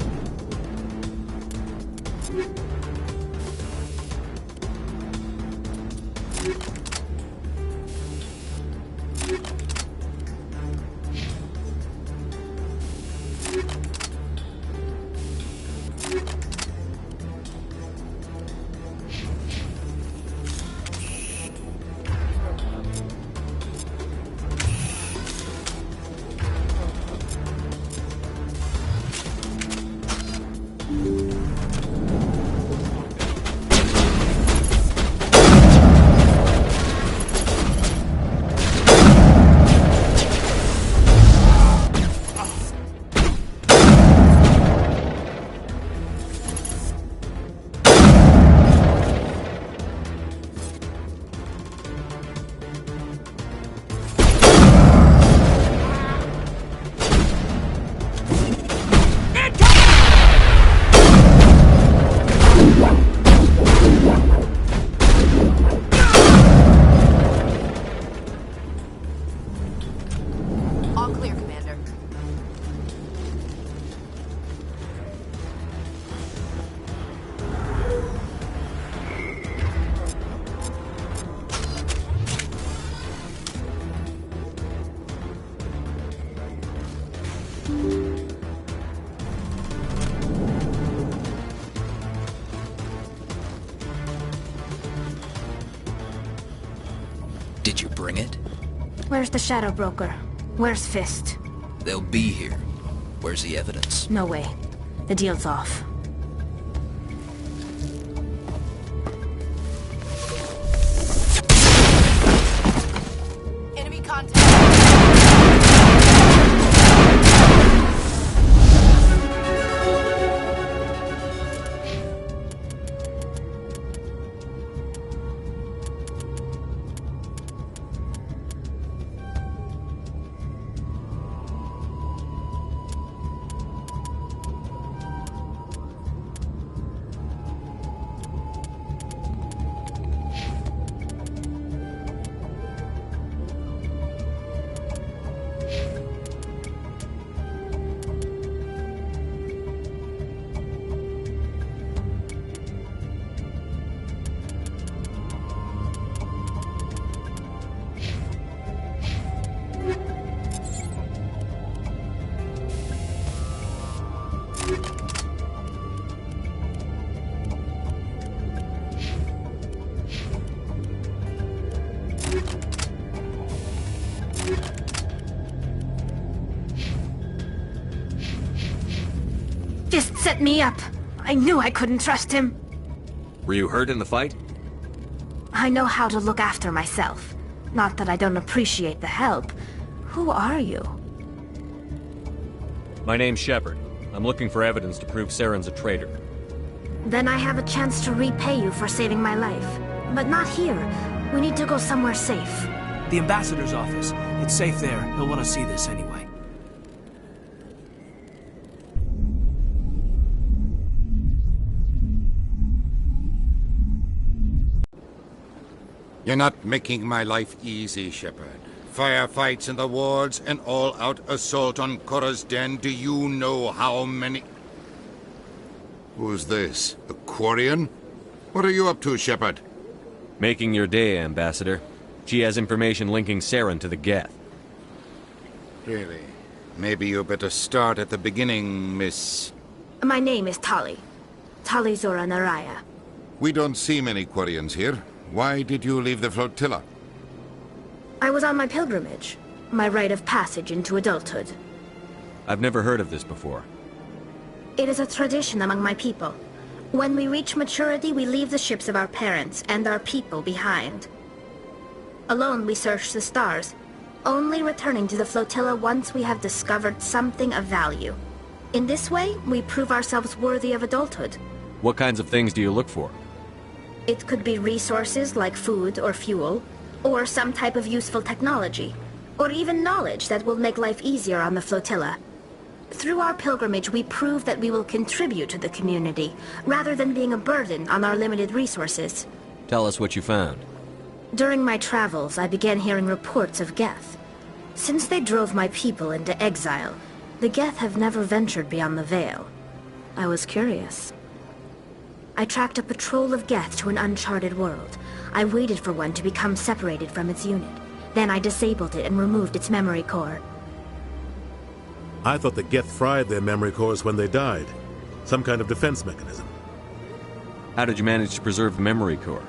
All clear, Commander. Did you bring it? Where's the Shadow Broker? Where's Fist? They'll be here. Where's the evidence? No way. The deal's off. Enemy contact. Just set me up. I knew I couldn't trust him. Were you hurt in the fight? I know how to look after myself. Not that I don't appreciate the help. Who are you? My name's Shepard. I'm looking for evidence to prove Saren's a traitor. Then I have a chance to repay you for saving my life. But not here. We need to go somewhere safe. The ambassador's office. It's safe there. He'll want to see this anyway. You're not making my life easy, Shepard. Firefights in the wards, an all-out assault on Korra's den. Do you know how many... Who's this? The Quarian? What are you up to, Shepard? Making your day, Ambassador. She has information linking Saren to the Geth. Really? Maybe you better start at the beginning, Miss... My name is Tali. Tali Zora Naraya. We don't see many Quarians here. Why did you leave the flotilla? I was on my pilgrimage. My rite of passage into adulthood. I've never heard of this before. It is a tradition among my people. When we reach maturity, we leave the ships of our parents and our people behind. Alone, we search the stars, only returning to the flotilla once we have discovered something of value. In this way, we prove ourselves worthy of adulthood. What kinds of things do you look for? It could be resources like food or fuel, or some type of useful technology, or even knowledge that will make life easier on the flotilla. Through our pilgrimage, we prove that we will contribute to the community, rather than being a burden on our limited resources. Tell us what you found. During my travels, I began hearing reports of Geth. Since they drove my people into exile, the Geth have never ventured beyond the Veil. I was curious. I tracked a patrol of Geth to an uncharted world. I waited for one to become separated from its unit. Then I disabled it and removed its memory core. I thought the Geth fried their memory cores when they died. Some kind of defense mechanism. How did you manage to preserve the memory core?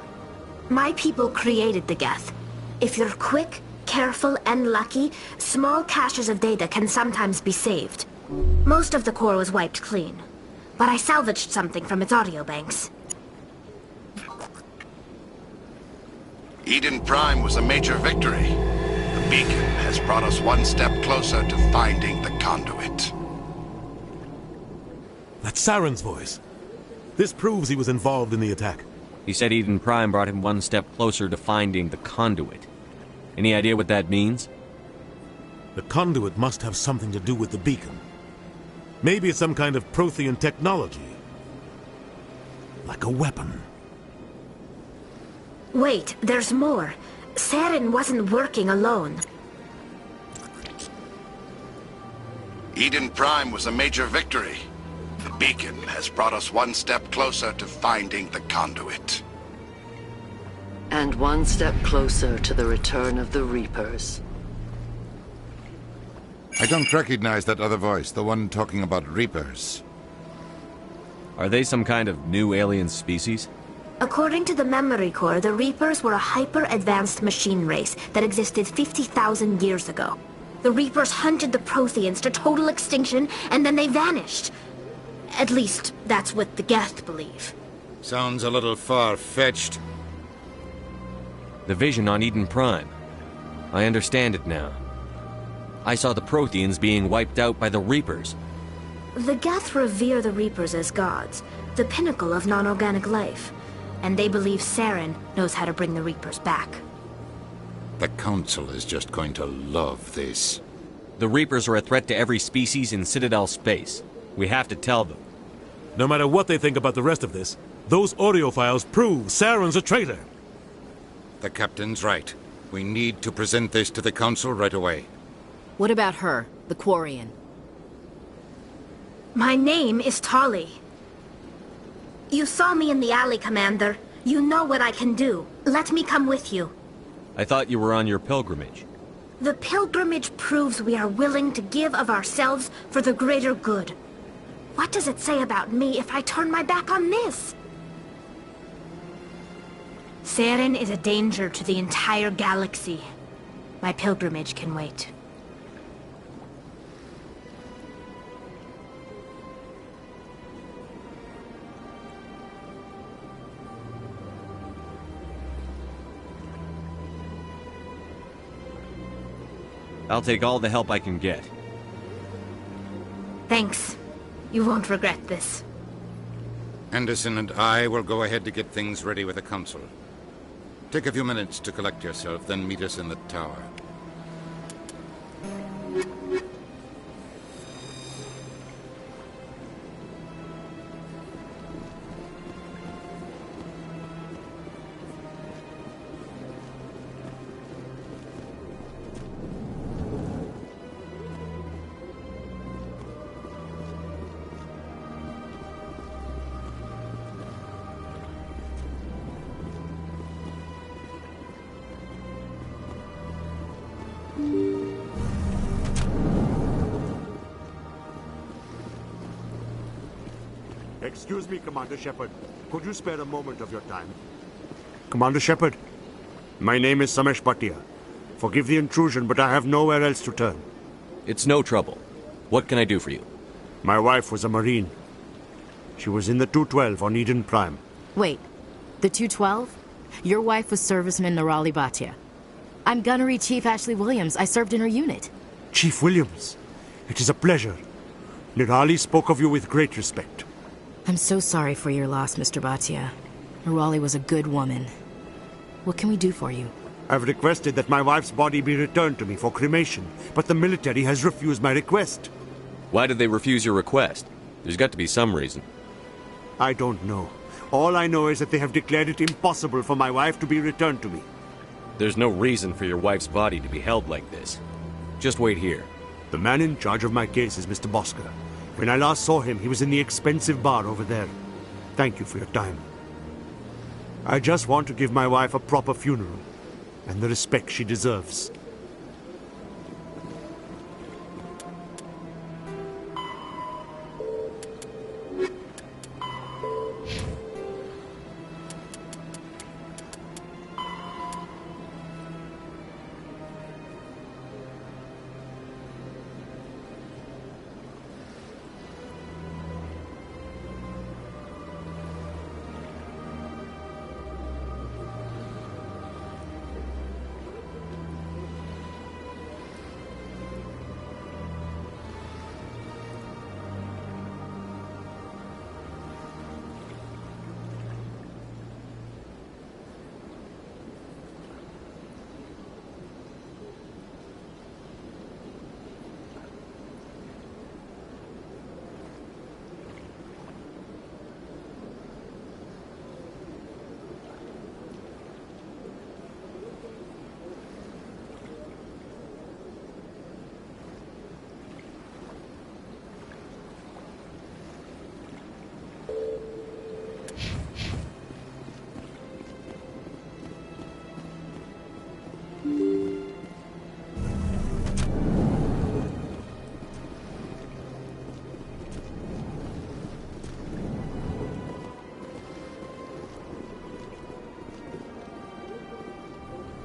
My people created the Geth. If you're quick, careful, and lucky, small caches of data can sometimes be saved. Most of the core was wiped clean. But I salvaged something from its audio banks. Eden Prime was a major victory. The beacon has brought us one step closer to finding the conduit. That's Saren's voice. This proves he was involved in the attack. He said Eden Prime brought him one step closer to finding the conduit. Any idea what that means? The conduit must have something to do with the beacon. Maybe it's some kind of Prothean technology. Like a weapon. Wait, there's more. Saren wasn't working alone. Eden Prime was a major victory. The beacon has brought us one step closer to finding the conduit. And one step closer to the return of the Reapers. I don't recognize that other voice, the one talking about Reapers. Are they some kind of new alien species? According to the memory core, the Reapers were a hyper-advanced machine race that existed 50,000 years ago. The Reapers hunted the Protheans to total extinction, and then they vanished. At least, that's what the Geth believe. Sounds a little far-fetched. The vision on Eden Prime. I understand it now. I saw the Protheans being wiped out by the Reapers. The Geth revere the Reapers as gods, the pinnacle of non-organic life. And they believe Saren knows how to bring the Reapers back. The Council is just going to love this. The Reapers are a threat to every species in Citadel space. We have to tell them. No matter what they think about the rest of this, those audio files prove Saren's a traitor. The Captain's right. We need to present this to the Council right away. What about her, the Quarian? My name is Tali. You saw me in the alley, Commander. You know what I can do. Let me come with you. I thought you were on your pilgrimage. The pilgrimage proves we are willing to give of ourselves for the greater good. What does it say about me if I turn my back on this? Saren is a danger to the entire galaxy. My pilgrimage can wait. I'll take all the help I can get. Thanks. You won't regret this. Anderson and I will go ahead to get things ready with the Council. Take a few minutes to collect yourself, then meet us in the tower. Excuse me, Commander Shepard. Could you spare a moment of your time? Commander Shepard, my name is Samesh Bhatia. Forgive the intrusion, but I have nowhere else to turn. It's no trouble. What can I do for you? My wife was a Marine. She was in the 212 on Eden Prime. Wait, the 212? Your wife was serviceman Nirali Bhatia. I'm Gunnery Chief Ashley Williams. I served in her unit. Chief Williams, it is a pleasure. Nirali spoke of you with great respect. I'm so sorry for your loss, Mr. Bhatia. Nirali was a good woman. What can we do for you? I've requested that my wife's body be returned to me for cremation, but the military has refused my request. Why did they refuse your request? There's got to be some reason. I don't know. All I know is that they have declared it impossible for my wife to be returned to me. There's no reason for your wife's body to be held like this. Just wait here. The man in charge of my case is Mr. Bosker. When I last saw him, he was in the expensive bar over there. Thank you for your time. I just want to give my wife a proper funeral, and the respect she deserves.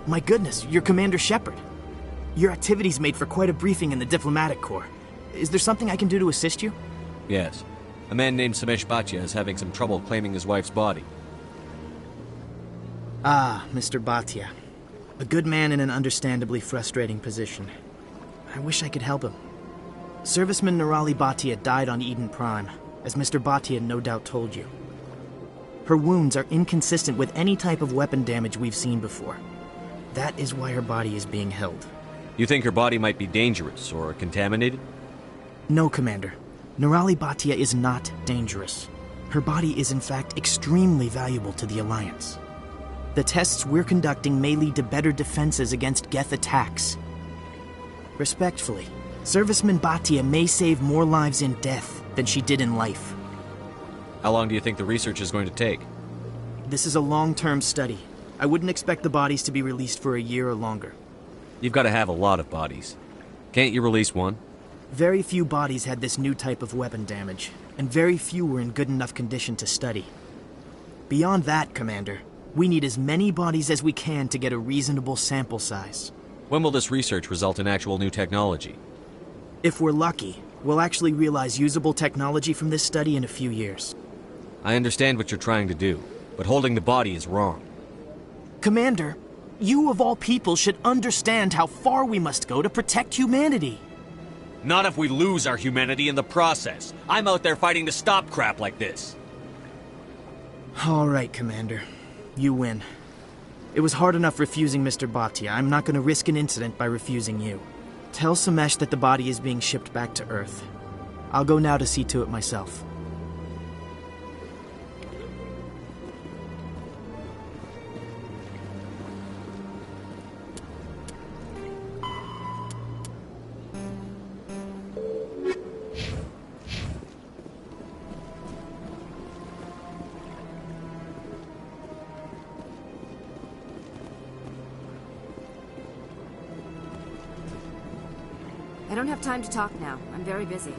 My goodness, you're Commander Shepard. Your activities made for quite a briefing in the diplomatic corps. Is there something I can do to assist you? Yes. A man named Samesh Bhatia is having some trouble claiming his wife's body. Ah, Mr. Bhatia. A good man in an understandably frustrating position. I wish I could help him. Serviceman Nirali Bhatia died on Eden Prime, as Mr. Bhatia no doubt told you. Her wounds are inconsistent with any type of weapon damage we've seen before. That is why her body is being held. You think her body might be dangerous or contaminated? No, Commander. Nirali Bhatia is not dangerous. Her body is in fact extremely valuable to the Alliance. The tests we're conducting may lead to better defenses against Geth attacks. Respectfully, Serviceman Bhatia may save more lives in death than she did in life. How long do you think the research is going to take? This is a long-term study. I wouldn't expect the bodies to be released for a year or longer. You've got to have a lot of bodies. Can't you release one? Very few bodies had this new type of weapon damage, and very few were in good enough condition to study. Beyond that, Commander, we need as many bodies as we can to get a reasonable sample size. When will this research result in actual new technology? If we're lucky, we'll actually realize usable technology from this study in a few years. I understand what you're trying to do, but holding the body is wrong. Commander, you of all people should understand how far we must go to protect humanity. Not if we lose our humanity in the process. I'm out there fighting to stop crap like this. All right, Commander. You win. It was hard enough refusing Mr. Bhatia. I'm not going to risk an incident by refusing you. Tell Samesh that the body is being shipped back to Earth. I'll go now to see to it myself. I don't have time to talk now. I'm very busy.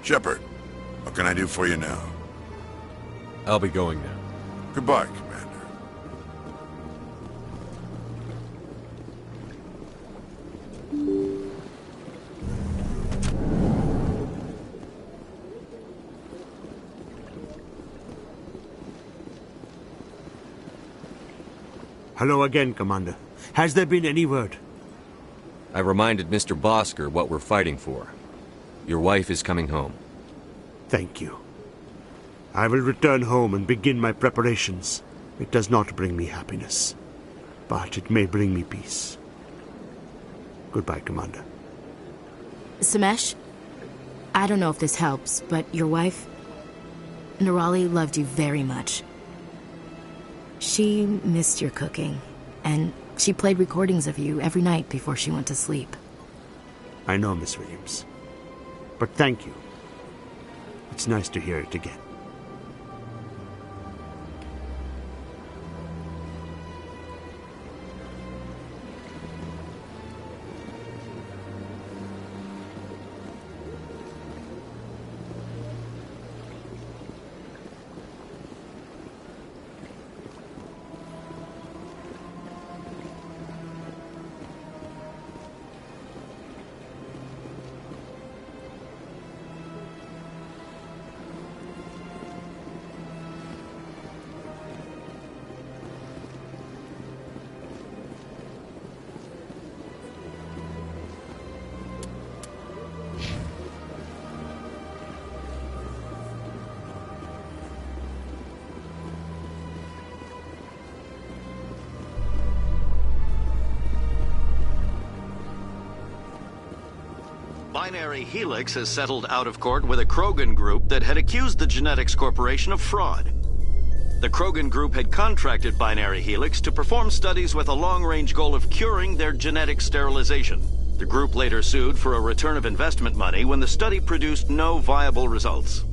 Shepard, what can I do for you now? I'll be going now. Goodbye, Commander. Hello again, Commander. Has there been any word? I reminded Mr. Bosker what we're fighting for. Your wife is coming home. Thank you. I will return home and begin my preparations. It does not bring me happiness, but it may bring me peace. Goodbye, Commander. Samesh, I don't know if this helps, but your wife, Nirali, loved you very much. She missed your cooking, and she played recordings of you every night before she went to sleep. I know, Miss Williams. But thank you. It's nice to hear it again. Binary Helix has settled out of court with a Krogan group that had accused the Genetics Corporation of fraud. The Krogan group had contracted Binary Helix to perform studies with a long-range goal of curing their genetic sterilization. The group later sued for a return of investment money when the study produced no viable results.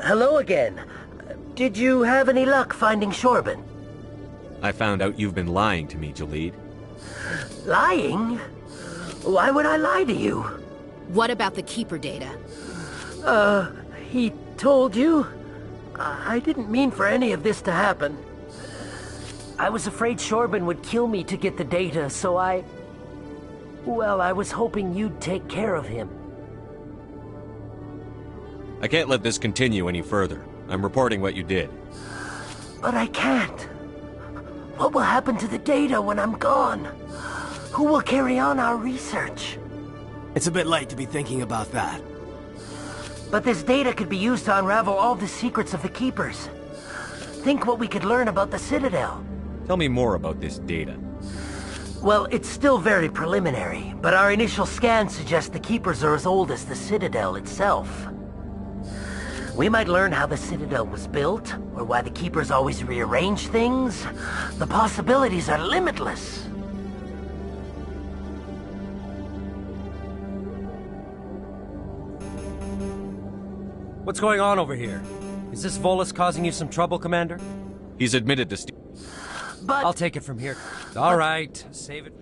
Hello again. Did you have any luck finding Shorban? I found out you've been lying to me, Jalid. Lying? Why would I lie to you? What about the Keeper data? He told you? I didn't mean for any of this to happen. I was afraid Shorban would kill me to get the data, so well, I was hoping you'd take care of him. I can't let this continue any further. I'm reporting what you did. But I can't. What will happen to the data when I'm gone? Who will carry on our research? It's a bit late to be thinking about that. But this data could be used to unravel all the secrets of the Keepers. Think what we could learn about the Citadel. Tell me more about this data. Well, it's still very preliminary, but our initial scans suggest the Keepers are as old as the Citadel itself. We might learn how the Citadel was built, or why the Keepers always rearrange things. The possibilities are limitless. What's going on over here? Is this Volus causing you some trouble, Commander? He's admitted to But I'll take it from here. All right, save it.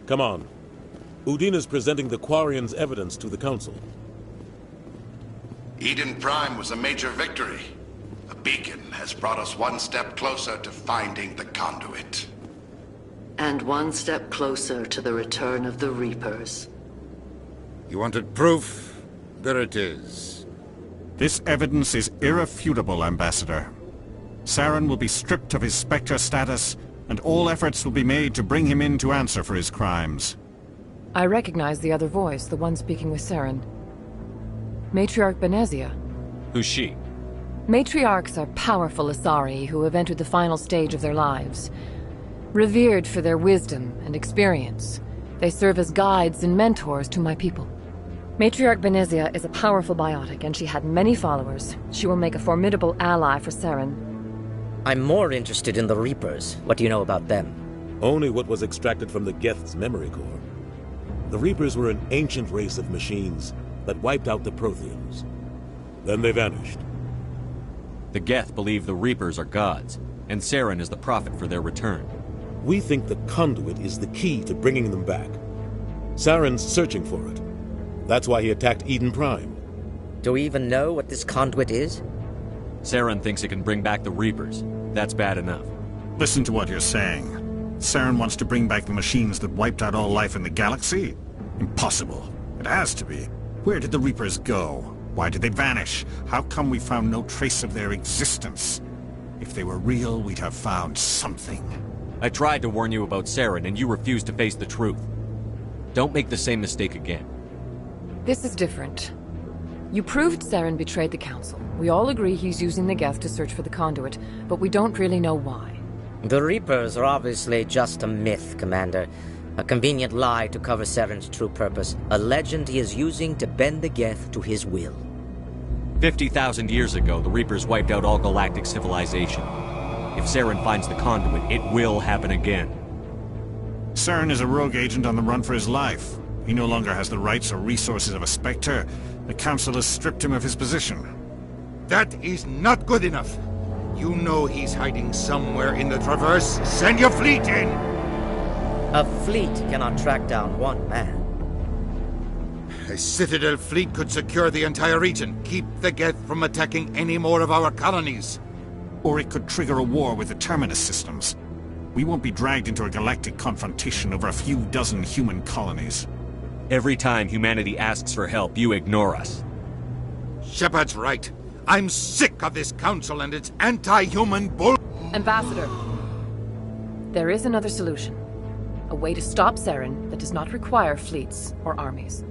Come on. Udine is presenting the Quarian's evidence to the Council. Eden Prime was a major victory. The beacon has brought us one step closer to finding the conduit. And one step closer to the return of the Reapers. You wanted proof? There it is. This evidence is irrefutable, Ambassador. Saren will be stripped of his Spectre status, and all efforts will be made to bring him in to answer for his crimes. I recognize the other voice, the one speaking with Saren. Matriarch Benezia. Who's she? Matriarchs are powerful Asari who have entered the final stage of their lives. Revered for their wisdom and experience, they serve as guides and mentors to my people. Matriarch Benezia is a powerful biotic, and she had many followers. She will make a formidable ally for Saren. I'm more interested in the Reapers. What do you know about them? Only what was extracted from the Geth's memory core. The Reapers were an ancient race of machines that wiped out the Protheans. Then they vanished. The Geth believe the Reapers are gods, and Saren is the prophet for their return. We think the conduit is the key to bringing them back. Saren's searching for it. That's why he attacked Eden Prime. Do we even know what this conduit is? Saren thinks it can bring back the Reapers. That's bad enough. Listen to what you're saying. Saren wants to bring back the machines that wiped out all life in the galaxy? Impossible. It has to be. Where did the Reapers go? Why did they vanish? How come we found no trace of their existence? If they were real, we'd have found something. I tried to warn you about Saren, and you refused to face the truth. Don't make the same mistake again. This is different. You proved Saren betrayed the Council. We all agree he's using the Geth to search for the conduit, but we don't really know why. The Reapers are obviously just a myth, Commander. A convenient lie to cover Saren's true purpose. A legend he is using to bend the Geth to his will. 50,000 years ago, the Reapers wiped out all galactic civilization. If Saren finds the conduit, it will happen again. Saren is a rogue agent on the run for his life. He no longer has the rights or resources of a Spectre. The Council has stripped him of his position. That is not good enough. You know he's hiding somewhere in the Traverse. Send your fleet in! A fleet cannot track down one man. A Citadel fleet could secure the entire region, keep the Geth from attacking any more of our colonies. Or it could trigger a war with the Terminus systems. We won't be dragged into a galactic confrontation over a few dozen human colonies. Every time humanity asks for help, you ignore us. Shepard's right. I'm sick of this council and its anti-human bull... Ambassador, there is another solution. A way to stop Saren that does not require fleets or armies.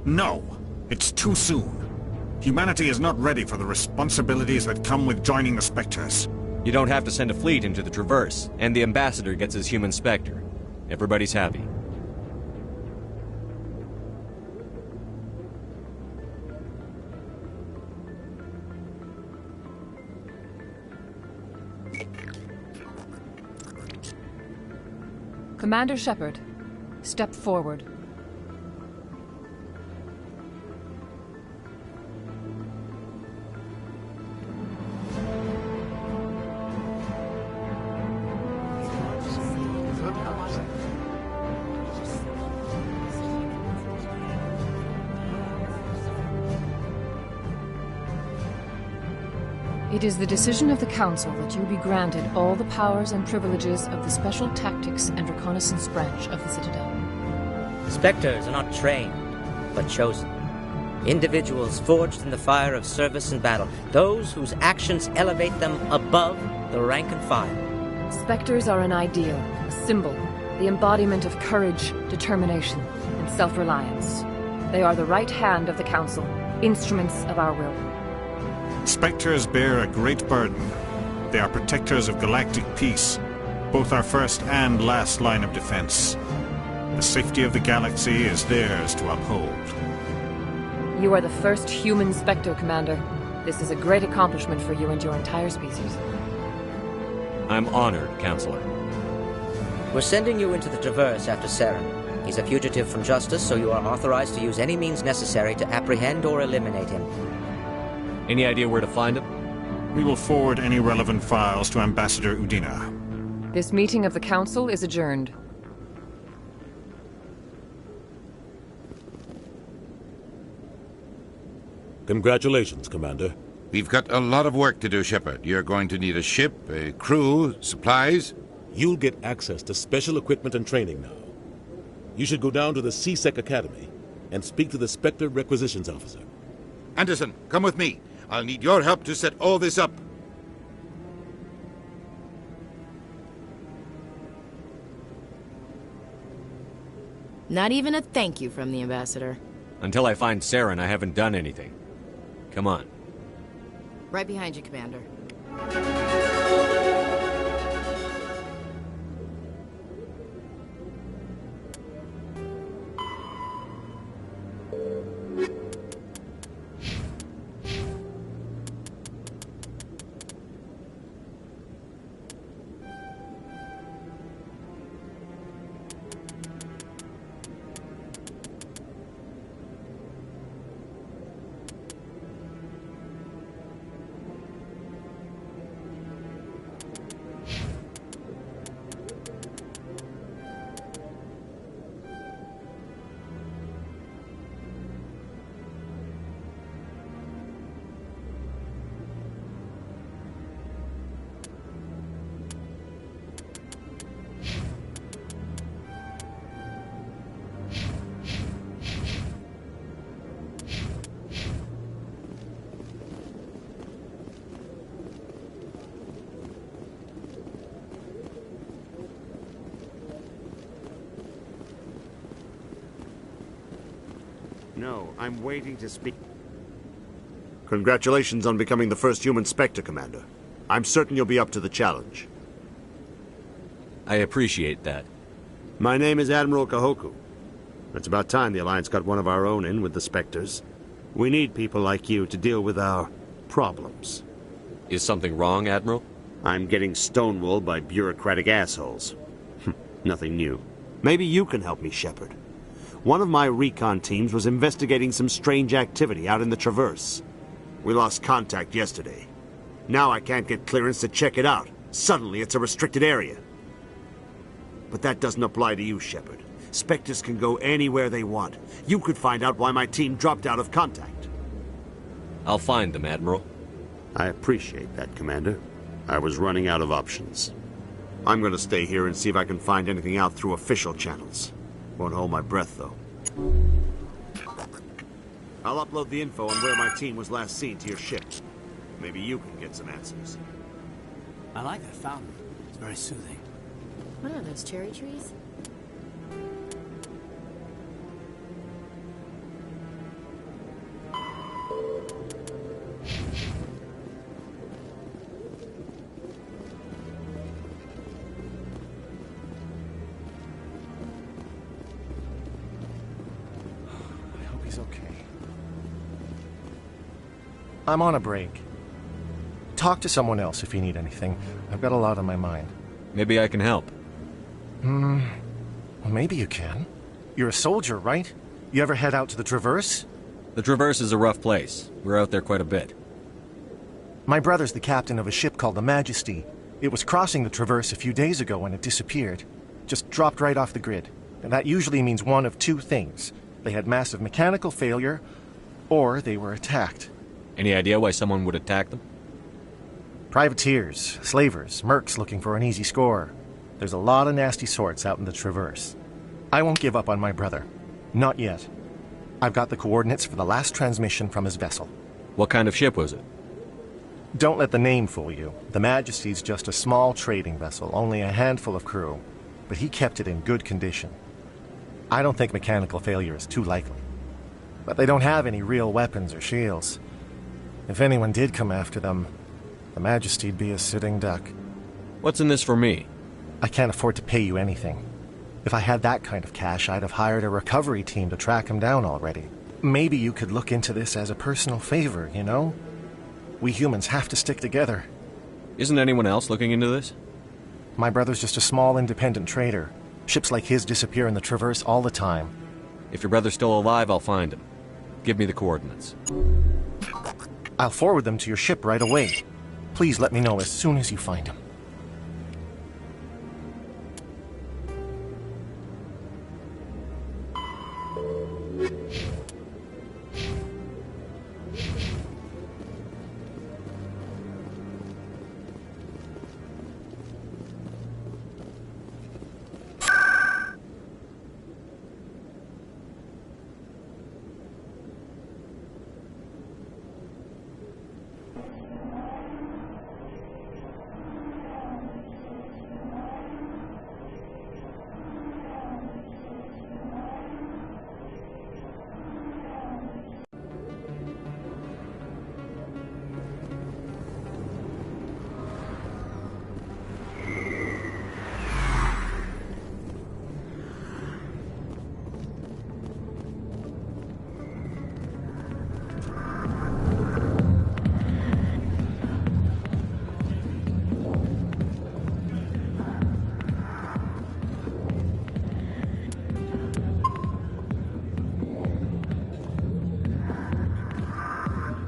No, it's too soon. Humanity is not ready for the responsibilities that come with joining the Spectres. You don't have to send a fleet into the Traverse, and the Ambassador gets his human Spectre. Everybody's happy. Commander Shepard, step forward. It is the decision of the Council that you be granted all the powers and privileges of the Special Tactics and Reconnaissance branch of the Citadel. Spectres are not trained, but chosen. Individuals forged in the fire of service and battle. Those whose actions elevate them above the rank and file. Spectres are an ideal, a symbol, the embodiment of courage, determination, and self-reliance. They are the right hand of the Council, instruments of our will. Spectres bear a great burden. They are protectors of galactic peace, both our first and last line of defense. The safety of the galaxy is theirs to uphold. You are the first human Spectre, Commander. This is a great accomplishment for you and your entire species. I'm honored, Counselor. We're sending you into the Traverse after Saren. He's a fugitive from justice, so you are authorized to use any means necessary to apprehend or eliminate him. Any idea where to find him? We will forward any relevant files to Ambassador Udina. This meeting of the Council is adjourned. Congratulations, Commander. We've got a lot of work to do, Shepard. You're going to need a ship, a crew, supplies. You'll get access to special equipment and training now. You should go down to the C-Sec Academy and speak to the Spectre Requisitions Officer. Anderson, come with me. I'll need your help to set all this up. Not even a thank you from the Ambassador. Until I find Saren, I haven't done anything. Come on. Right behind you, Commander. No, I'm waiting to speak. Congratulations on becoming the first human Spectre, Commander. I'm certain you'll be up to the challenge. I appreciate that. My name is Admiral Kahoku. It's about time the Alliance got one of our own in with the Spectres. We need people like you to deal with our problems. Is something wrong, Admiral? I'm getting stonewalled by bureaucratic assholes. Nothing new. Maybe you can help me, Shepard. One of my recon teams was investigating some strange activity out in the Traverse. We lost contact yesterday. Now I can't get clearance to check it out. Suddenly it's a restricted area. But that doesn't apply to you, Shepard. Spectres can go anywhere they want. You could find out why my team dropped out of contact. I'll find them, Admiral. I appreciate that, Commander. I was running out of options. I'm going to stay here and see if I can find anything out through official channels. Won't hold my breath, though. I'll upload the info on where my team was last seen to your ship. Maybe you can get some answers. I like that fountain. It's very soothing. What are those, cherry trees? He's okay. I'm on a break. Talk to someone else if you need anything. I've got a lot on my mind. Maybe I can help. Well, maybe you can. You're a soldier, right? You ever head out to the Traverse? The Traverse is a rough place. We're out there quite a bit. My brother's the captain of a ship called the Majesty. It was crossing the Traverse a few days ago when it disappeared. Just dropped right off the grid. And that usually means one of two things. They had massive mechanical failure, or they were attacked. Any idea why someone would attack them? Privateers, slavers, mercs looking for an easy score. There's a lot of nasty sorts out in the Traverse. I won't give up on my brother. Not yet. I've got the coordinates for the last transmission from his vessel. What kind of ship was it? Don't let the name fool you. The Majesty's just a small trading vessel, only a handful of crew. But he kept it in good condition. I don't think mechanical failure is too likely. But they don't have any real weapons or shields. If anyone did come after them, the Majesty'd be a sitting duck. What's in this for me? I can't afford to pay you anything. If I had that kind of cash, I'd have hired a recovery team to track him down already. Maybe you could look into this as a personal favor, you know? We humans have to stick together. Isn't anyone else looking into this? My brother's just a small independent trader. Ships like his disappear in the Traverse all the time. If your brother's still alive, I'll find him. Give me the coordinates. I'll forward them to your ship right away. Please let me know as soon as you find him.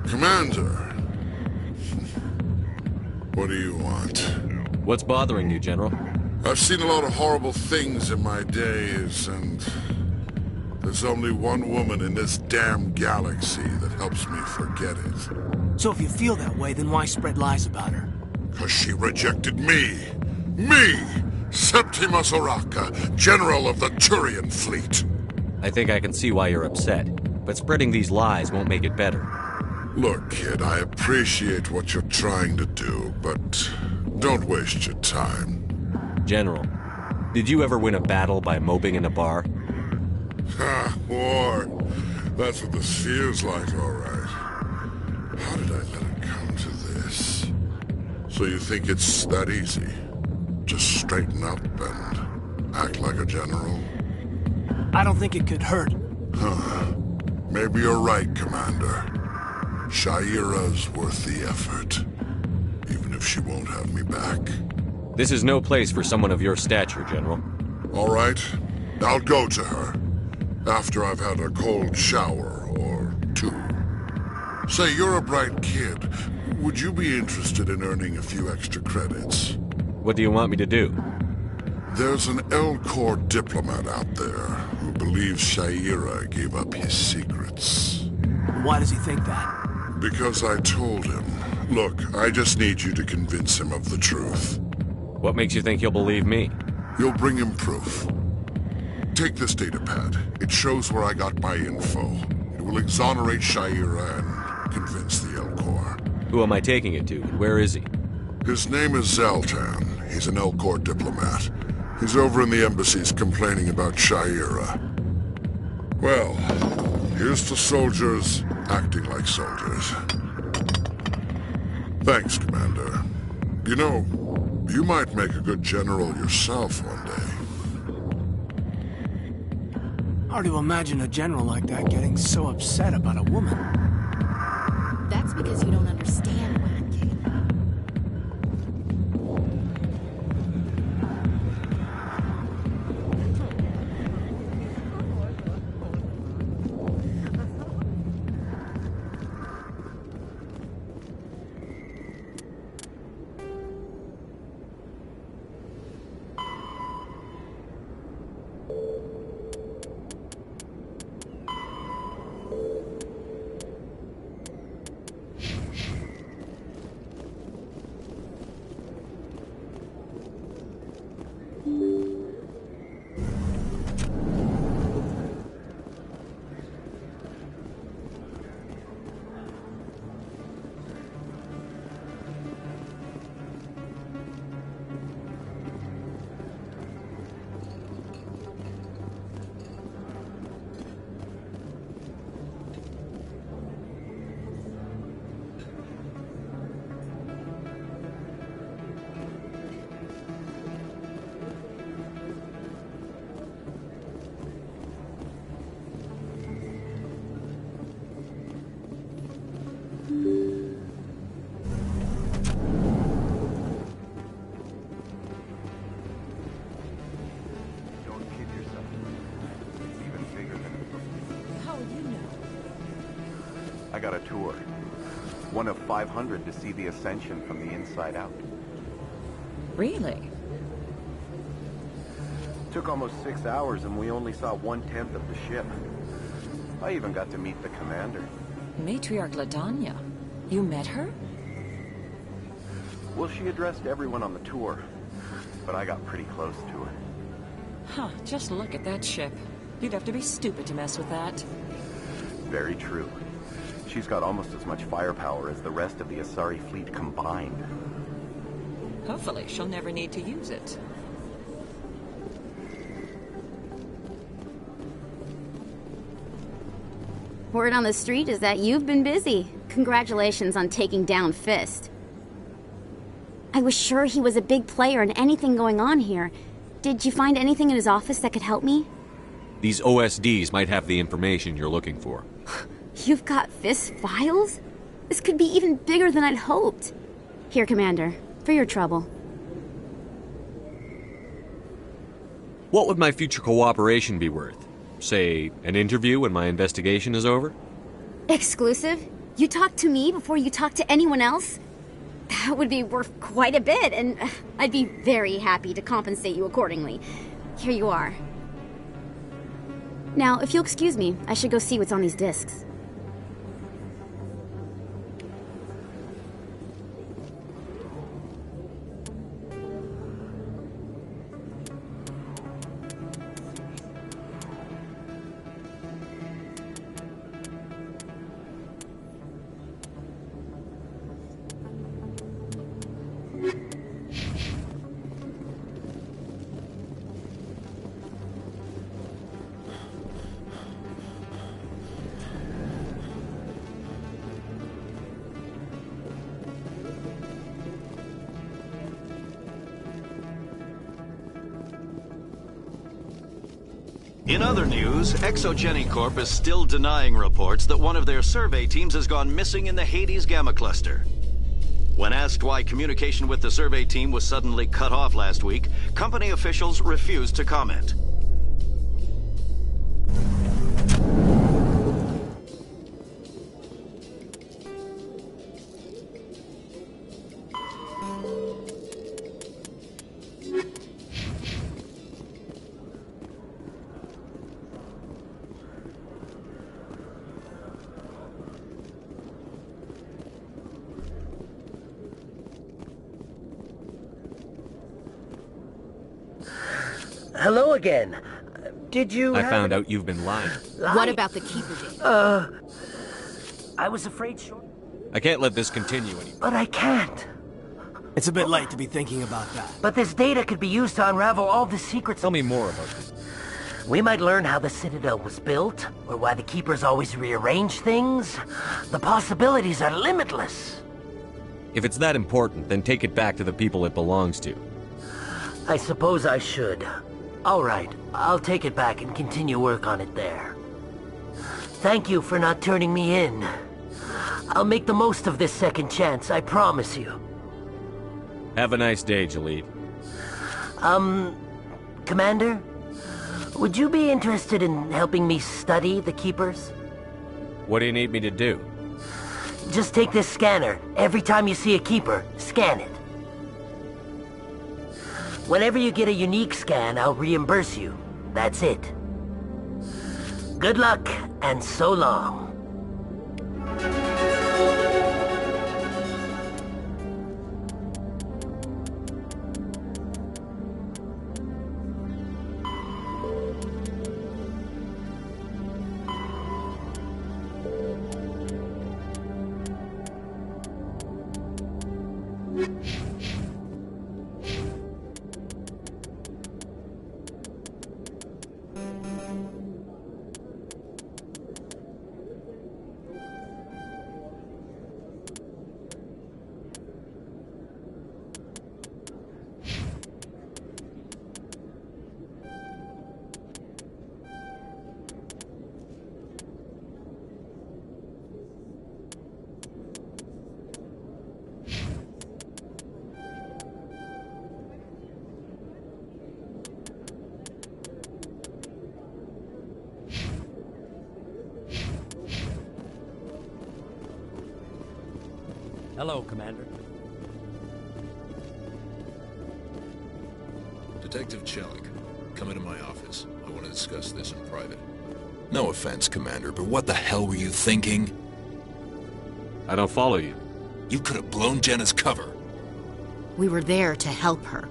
Commander. What do you want? What's bothering you, General? I've seen a lot of horrible things in my days, and there's only one woman in this damn galaxy that helps me forget it. So if you feel that way, then why spread lies about her? 'Cause she rejected me! Me! Septimus Oraka, General of the Turian Fleet! I think I can see why you're upset, but spreading these lies won't make it better. Look, kid, I appreciate what you're trying to do, but don't waste your time. General, did you ever win a battle by moping in a bar? Ha, war. That's what this feels like, all right. How did I let it come to this? So you think it's that easy? Just straighten up and Act like a general? I don't think it could hurt. Huh. Maybe you're right, Commander. Shaira's worth the effort. Even if she won't have me back. This is no place for someone of your stature, General. All right. I'll go to her. After I've had a cold shower or two. Say, you're a bright kid. Would you be interested in earning a few extra credits? What do you want me to do? There's an Elcor diplomat out there who believes Shaira gave up his secrets. Why does he think that? Because I told him. Look, I just need you to convince him of the truth. What makes you think he'll believe me? You'll bring him proof. Take this datapad. It shows where I got my info. It will exonerate Shaira and convince the Elcor. Who am I taking it to, and where is he? His name is Zaltan. He's an Elcor diplomat. He's over in the embassies complaining about Shaira. Well, here's to soldiers acting like soldiers. Thanks, Commander. You know, you might make a good general yourself one day. Hard to imagine a general like that getting so upset about a woman. That's because you don't understand women, Kate. I got a tour. One of 500 to see the Ascension from the inside out. Really? Took almost 6 hours and we only saw 1/10 of the ship. I even got to meet the commander. Matriarch Ladanya. You met her? Well, she addressed everyone on the tour, but I got pretty close to her. Huh, just look at that ship. You'd have to be stupid to mess with that. Very true. She's got almost as much firepower as the rest of the Asari fleet combined. Hopefully, she'll never need to use it. Word on the street is that you've been busy. Congratulations on taking down Fist. I was sure he was a big player in anything going on here. Did you find anything in his office that could help me? These OSDs might have the information you're looking for. You've got Fist's files? This could be even bigger than I'd hoped. Here, Commander, for your trouble. What would my future cooperation be worth? Say, an interview when my investigation is over? Exclusive? You talk to me before you talk to anyone else? That would be worth quite a bit, and I'd be very happy to compensate you accordingly. Here you are. Now, if you'll excuse me, I should go see what's on these discs. In other news, Exogeny Corp is still denying reports that one of their survey teams has gone missing in the Hades Gamma Cluster. When asked why communication with the survey team was suddenly cut off last week, company officials refused to comment. Hello again. Did you I found out you've been lying. What about the Keeper data? I was afraid I can't let this continue anymore. But I can't. It's a bit late to be thinking about that. But this data could be used to unravel all the secrets. Tell me more about this. We might learn how the Citadel was built, or why the Keepers always rearrange things. The possibilities are limitless. If it's that important, then take it back to the people it belongs to. I suppose I should. All right, I'll take it back and continue work on it there. Thank you for not turning me in. I'll make the most of this second chance, I promise you. Have a nice day, Jalid. Commander? Would you be interested in helping me study the Keepers? What do you need me to do? Just take this scanner. Every time you see a Keeper, scan it. Whenever you get a unique scan, I'll reimburse you. That's it. Good luck, and so long. Hello, Commander. Detective Chelik, come into my office. I want to discuss this in private. No offense, Commander, but what the hell were you thinking? I don't follow you. You could have blown Jenna's cover. We were there to help her.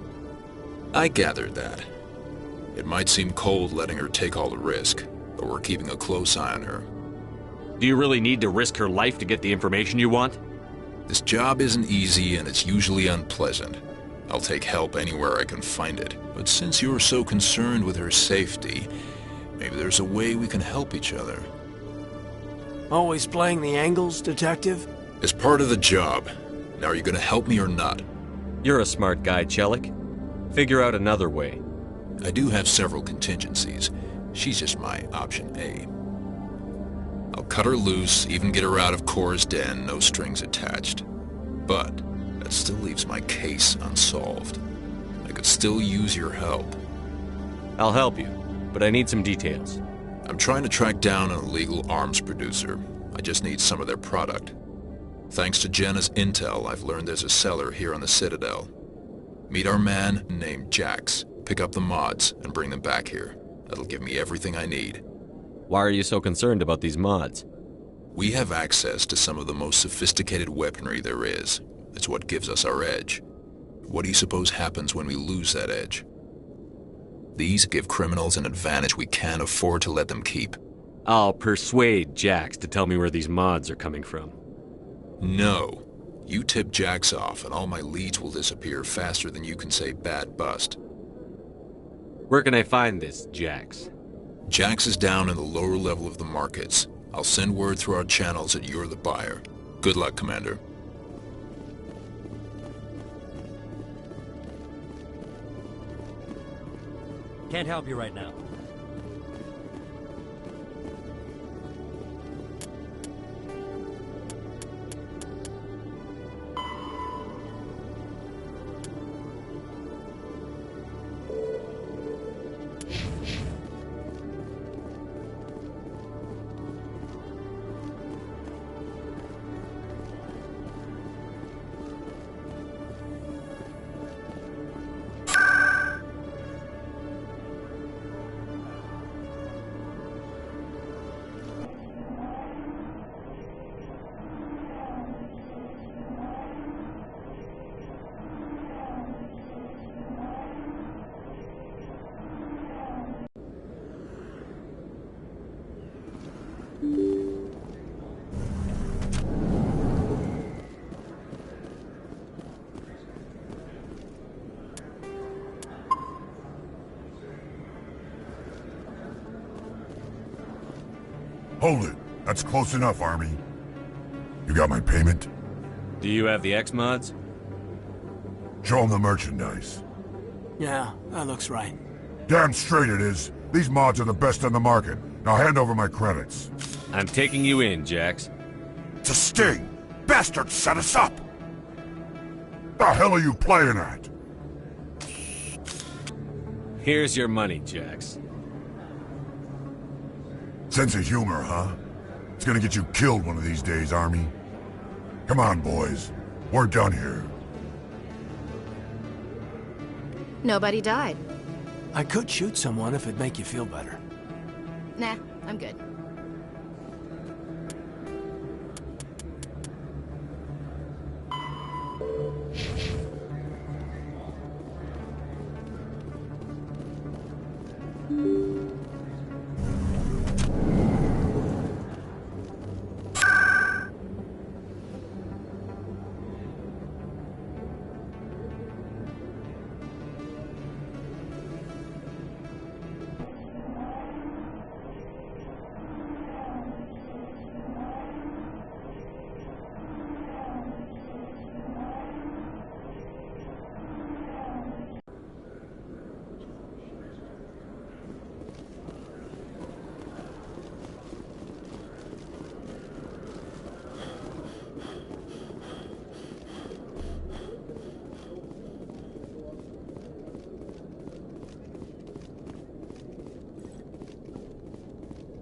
I gathered that. It might seem cold letting her take all the risk, but we're keeping a close eye on her. Do you really need to risk her life to get the information you want? This job isn't easy and it's usually unpleasant. I'll take help anywhere I can find it. But since you're so concerned with her safety, maybe there's a way we can help each other. Always playing the angles, Detective? It's part of the job. Now, are you gonna help me or not? You're a smart guy, Chelik. Figure out another way. I do have several contingencies. She's just my option A. I'll cut her loose, even get her out of Cora's den, no strings attached. But that still leaves my case unsolved. I could still use your help. I'll help you, but I need some details. I'm trying to track down an illegal arms producer. I just need some of their product. Thanks to Jenna's intel, I've learned there's a seller here on the Citadel. Meet our man named Jax, pick up the mods, and bring them back here. That'll give me everything I need. Why are you so concerned about these mods? We have access to some of the most sophisticated weaponry there is. It's what gives us our edge. What do you suppose happens when we lose that edge? These give criminals an advantage we can't afford to let them keep. I'll persuade Jax to tell me where these mods are coming from. No. You tip Jax off and all my leads will disappear faster than you can say bad bust. Where can I find this Jax? Jax is down in the lower level of the markets. I'll send word through our channels that you're the buyer. Good luck, Commander. Can't help you right now. Hold it. That's close enough, Army. You got my payment? Do you have the X-Mods? Show them the merchandise. Yeah, that looks right. Damn straight it is. These mods are the best on the market. Now hand over my credits. I'm taking you in, Jax. It's a sting! Bastards set us up! The hell are you playing at? Here's your money, Jax. Sense of humor, huh? It's gonna get you killed one of these days, Army. Come on, boys. We're done here. Nobody died. I could shoot someone if it'd make you feel better. Nah, I'm good.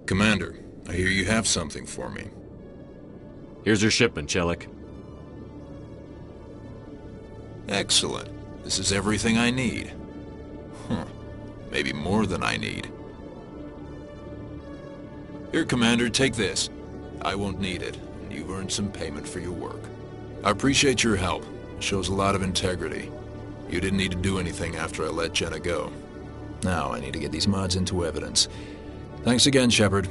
Commander, I hear you have something for me. Here's your shipment, Chelik. Excellent. This is everything I need. Huh. Maybe more than I need. Here, Commander, take this. I won't need it, and you've earned some payment for your work. I appreciate your help. It shows a lot of integrity. You didn't need to do anything after I let Jenna go. Now I need to get these mods into evidence. Thanks again, Shepard.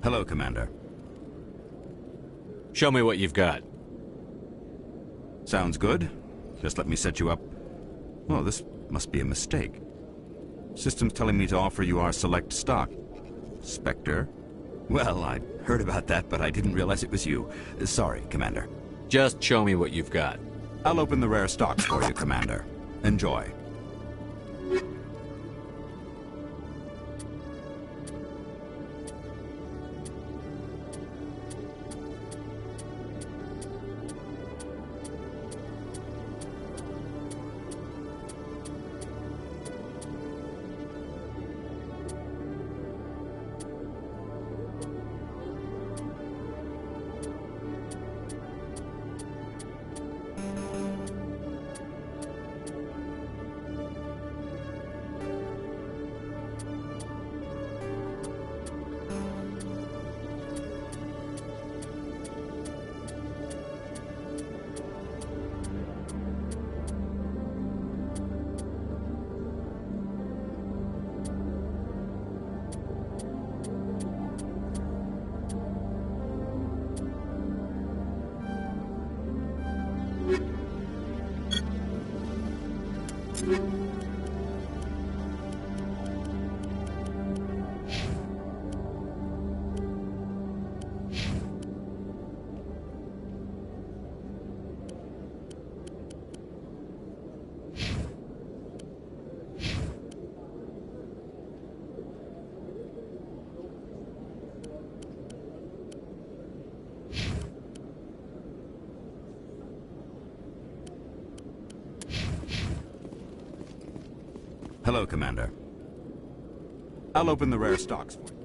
Hello, Commander. Show me what you've got. Sounds good. Just let me set you up. Oh, this must be a mistake. System's telling me to offer you our select stock. Spectre? Well, I heard about that, but I didn't realize it was you. Sorry, Commander. Just show me what you've got. I'll open the rare stocks for you, Commander. Enjoy. Hello, Commander. I'll open the rare stocks for you.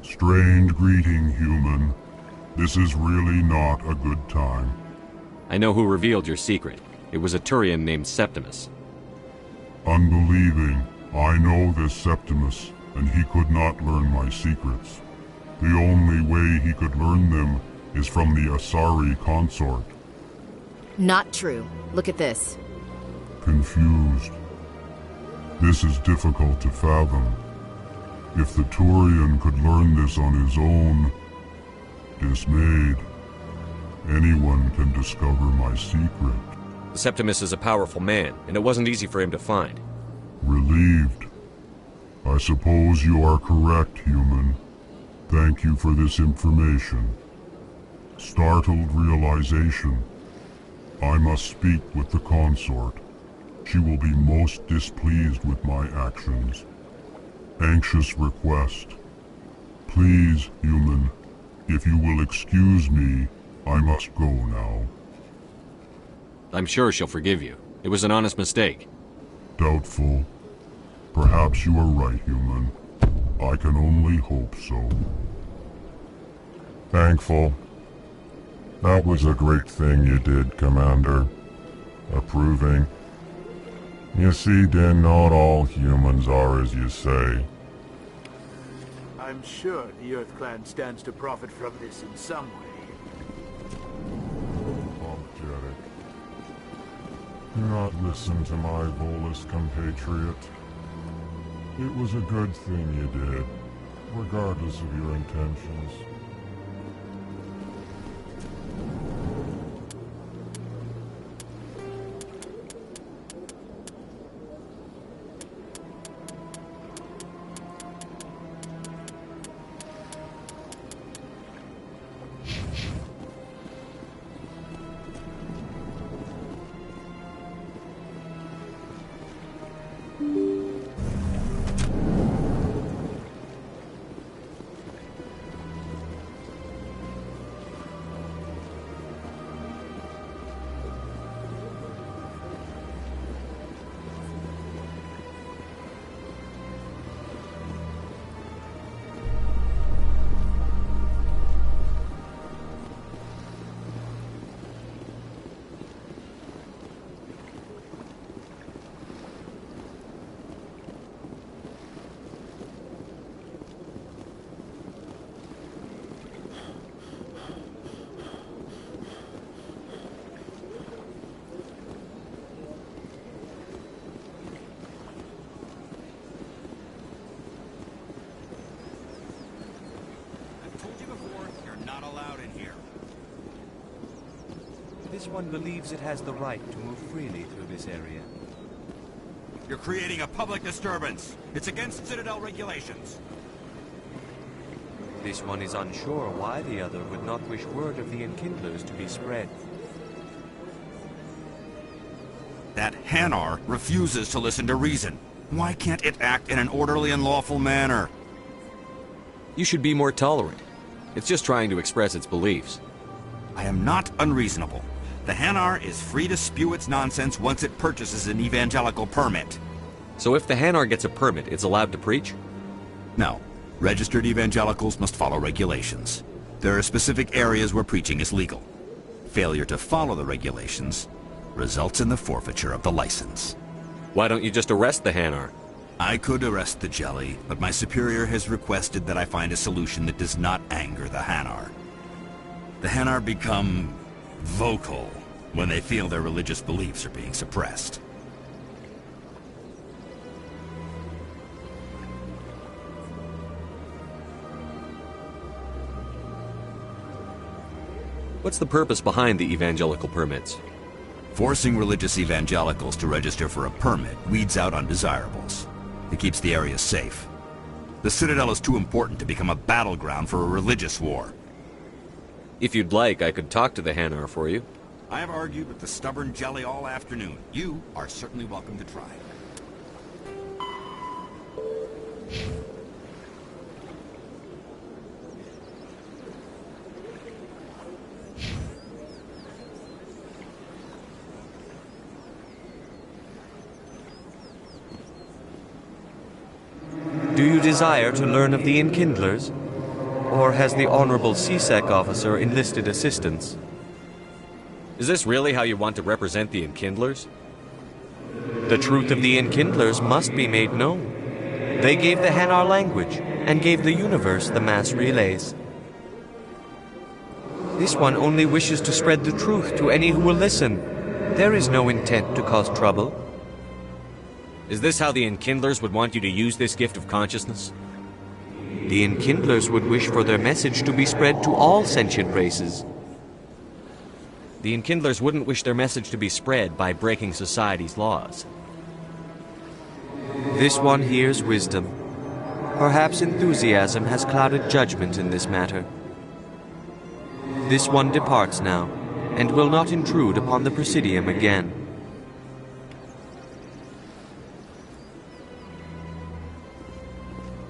Strange greeting, human. This is really not a good time. I know who revealed your secret. It was a Turian named Septimus. Unbelieving. I know this Septimus, and he could not learn my secrets. The only way he could learn them is from the Asari consort. Not true. Look at this. Confused. This is difficult to fathom. If the Turian could learn this on his own, dismayed, anyone can discover my secret. Septimus is a powerful man, and it wasn't easy for him to find. Relieved. I suppose you are correct, human. Thank you for this information. Startled realization. I must speak with the consort. She will be most displeased with my actions. Anxious request. Please, human, if you will excuse me, I must go now. I'm sure she'll forgive you. It was an honest mistake. Doubtful. Perhaps you are right, human. I can only hope so. Thankful. That was a great thing you did, Commander. Approving. You see, Din, not all humans are as you say. I'm sure the Earth Clan stands to profit from this in some way. Apologetic. Do not listen to my Volus compatriot. It was a good thing you did, regardless of your intentions. This one believes it has the right to move freely through this area. You're creating a public disturbance. It's against Citadel regulations. This one is unsure why the other would not wish word of the Enkindlers to be spread. That Hanar refuses to listen to reason. Why can't it act in an orderly and lawful manner? You should be more tolerant. It's just trying to express its beliefs. I am not unreasonable. The Hanar is free to spew its nonsense once it purchases an evangelical permit. So if the Hanar gets a permit, it's allowed to preach? No. Registered evangelicals must follow regulations. There are specific areas where preaching is legal. Failure to follow the regulations results in the forfeiture of the license. Why don't you just arrest the Hanar? I could arrest the jelly, but my superior has requested that I find a solution that does not anger the Hanar. The Hanar become vocal when they feel their religious beliefs are being suppressed. What's the purpose behind the evangelical permits? Forcing religious evangelicals to register for a permit weeds out undesirables. It keeps the area safe. The Citadel is too important to become a battleground for a religious war. If you'd like, I could talk to the Hanar for you. I have argued with the stubborn jelly all afternoon. You are certainly welcome to try. Do you desire to learn of the Enkindlers? Or has the Honorable CSEC officer enlisted assistance? Is this really how you want to represent the Enkindlers? The truth of the Enkindlers must be made known. They gave the Hanar language, and gave the universe the mass relays. This one only wishes to spread the truth to any who will listen. There is no intent to cause trouble. Is this how the Enkindlers would want you to use this gift of consciousness? The Enkindlers would wish for their message to be spread to all sentient races. The Enkindlers wouldn't wish their message to be spread by breaking society's laws. This one hears wisdom. Perhaps enthusiasm has clouded judgment in this matter. This one departs now, and will not intrude upon the Presidium again.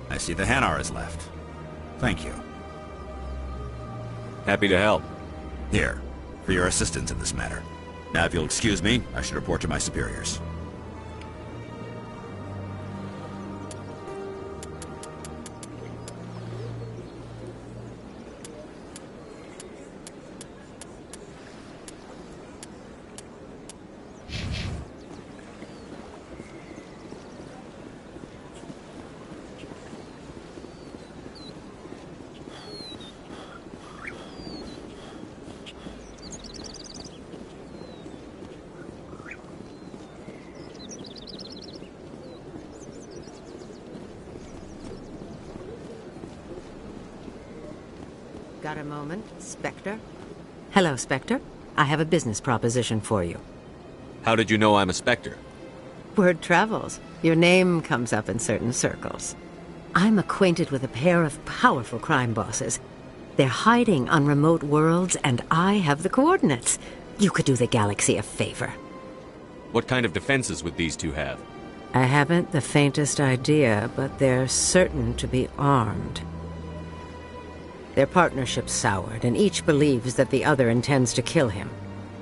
I see the Hanar is left. Thank you. Happy to help. Here, for your assistance in this matter. Now, if you'll excuse me, I should report to my superiors. Got a moment, Spectre? Hello, Spectre. I have a business proposition for you. How did you know I'm a Spectre? Word travels. Your name comes up in certain circles. I'm acquainted with a pair of powerful crime bosses. They're hiding on remote worlds, and I have the coordinates. You could do the galaxy a favor. What kind of defenses would these two have? I haven't the faintest idea, but they're certain to be armed. Their partnership's soured, and each believes that the other intends to kill him.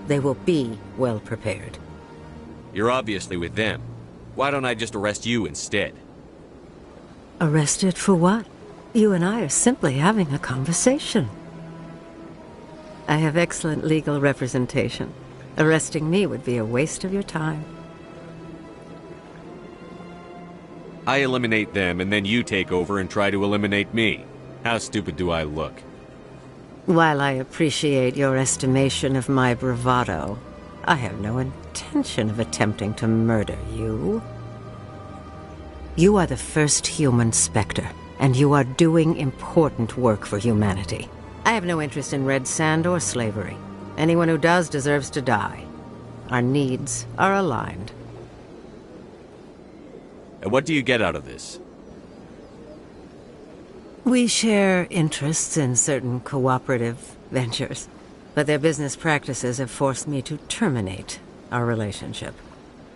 They will be well prepared. You're obviously with them. Why don't I just arrest you instead? Arrested for what? You and I are simply having a conversation. I have excellent legal representation. Arresting me would be a waste of your time. I eliminate them, and then you take over and try to eliminate me. How stupid do I look? While I appreciate your estimation of my bravado, I have no intention of attempting to murder you. You are the first human Spectre, and you are doing important work for humanity. I have no interest in red sand or slavery. Anyone who does deserves to die. Our needs are aligned. And what do you get out of this? We share interests in certain cooperative ventures, but their business practices have forced me to terminate our relationship.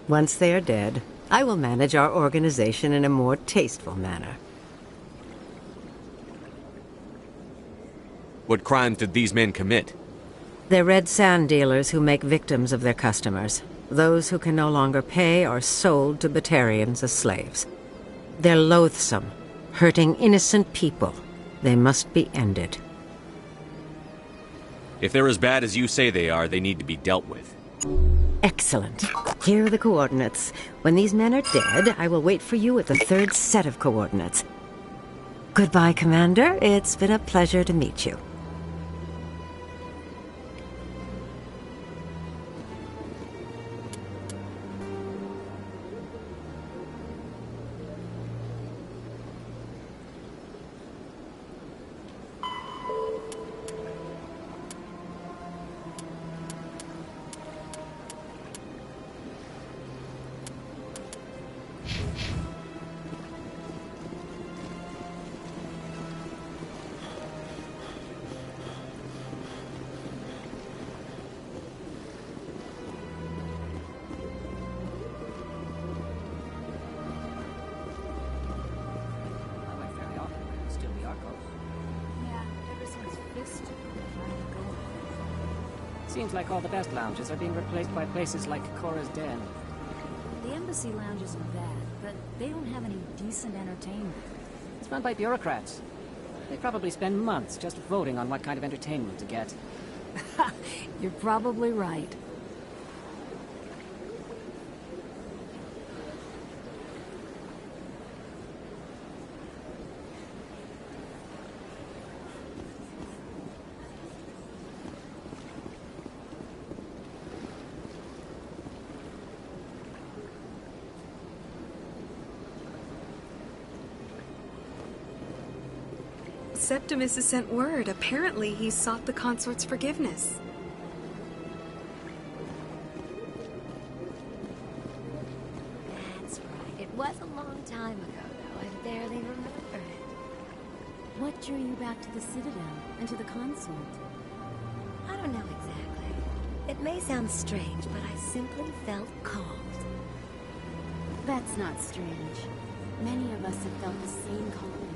Once they are dead, I will manage our organization in a more tasteful manner. What crimes did these men commit? They're red sand dealers who make victims of their customers. Those who can no longer pay are sold to Batarians as slaves. They're loathsome, hurting innocent people. They must be ended. If they're as bad as you say they are, they need to be dealt with. Excellent. Here are the coordinates. When these men are dead, I will wait for you at the third set of coordinates. Goodbye, Commander. It's been a pleasure to meet you. Seems like all the best lounges are being replaced by places like Cora's Den. The embassy lounge isn't bad, but they don't have any decent entertainment. It's run by bureaucrats. They probably spend months just voting on what kind of entertainment to get. You're probably right. Septimus has sent word. Apparently, he sought the consort's forgiveness. That's right. It was a long time ago, though. I barely remember it. What drew you back to the Citadel and to the consort? I don't know exactly. It may sound strange, but I simply felt called. That's not strange. Many of us have felt the same calling.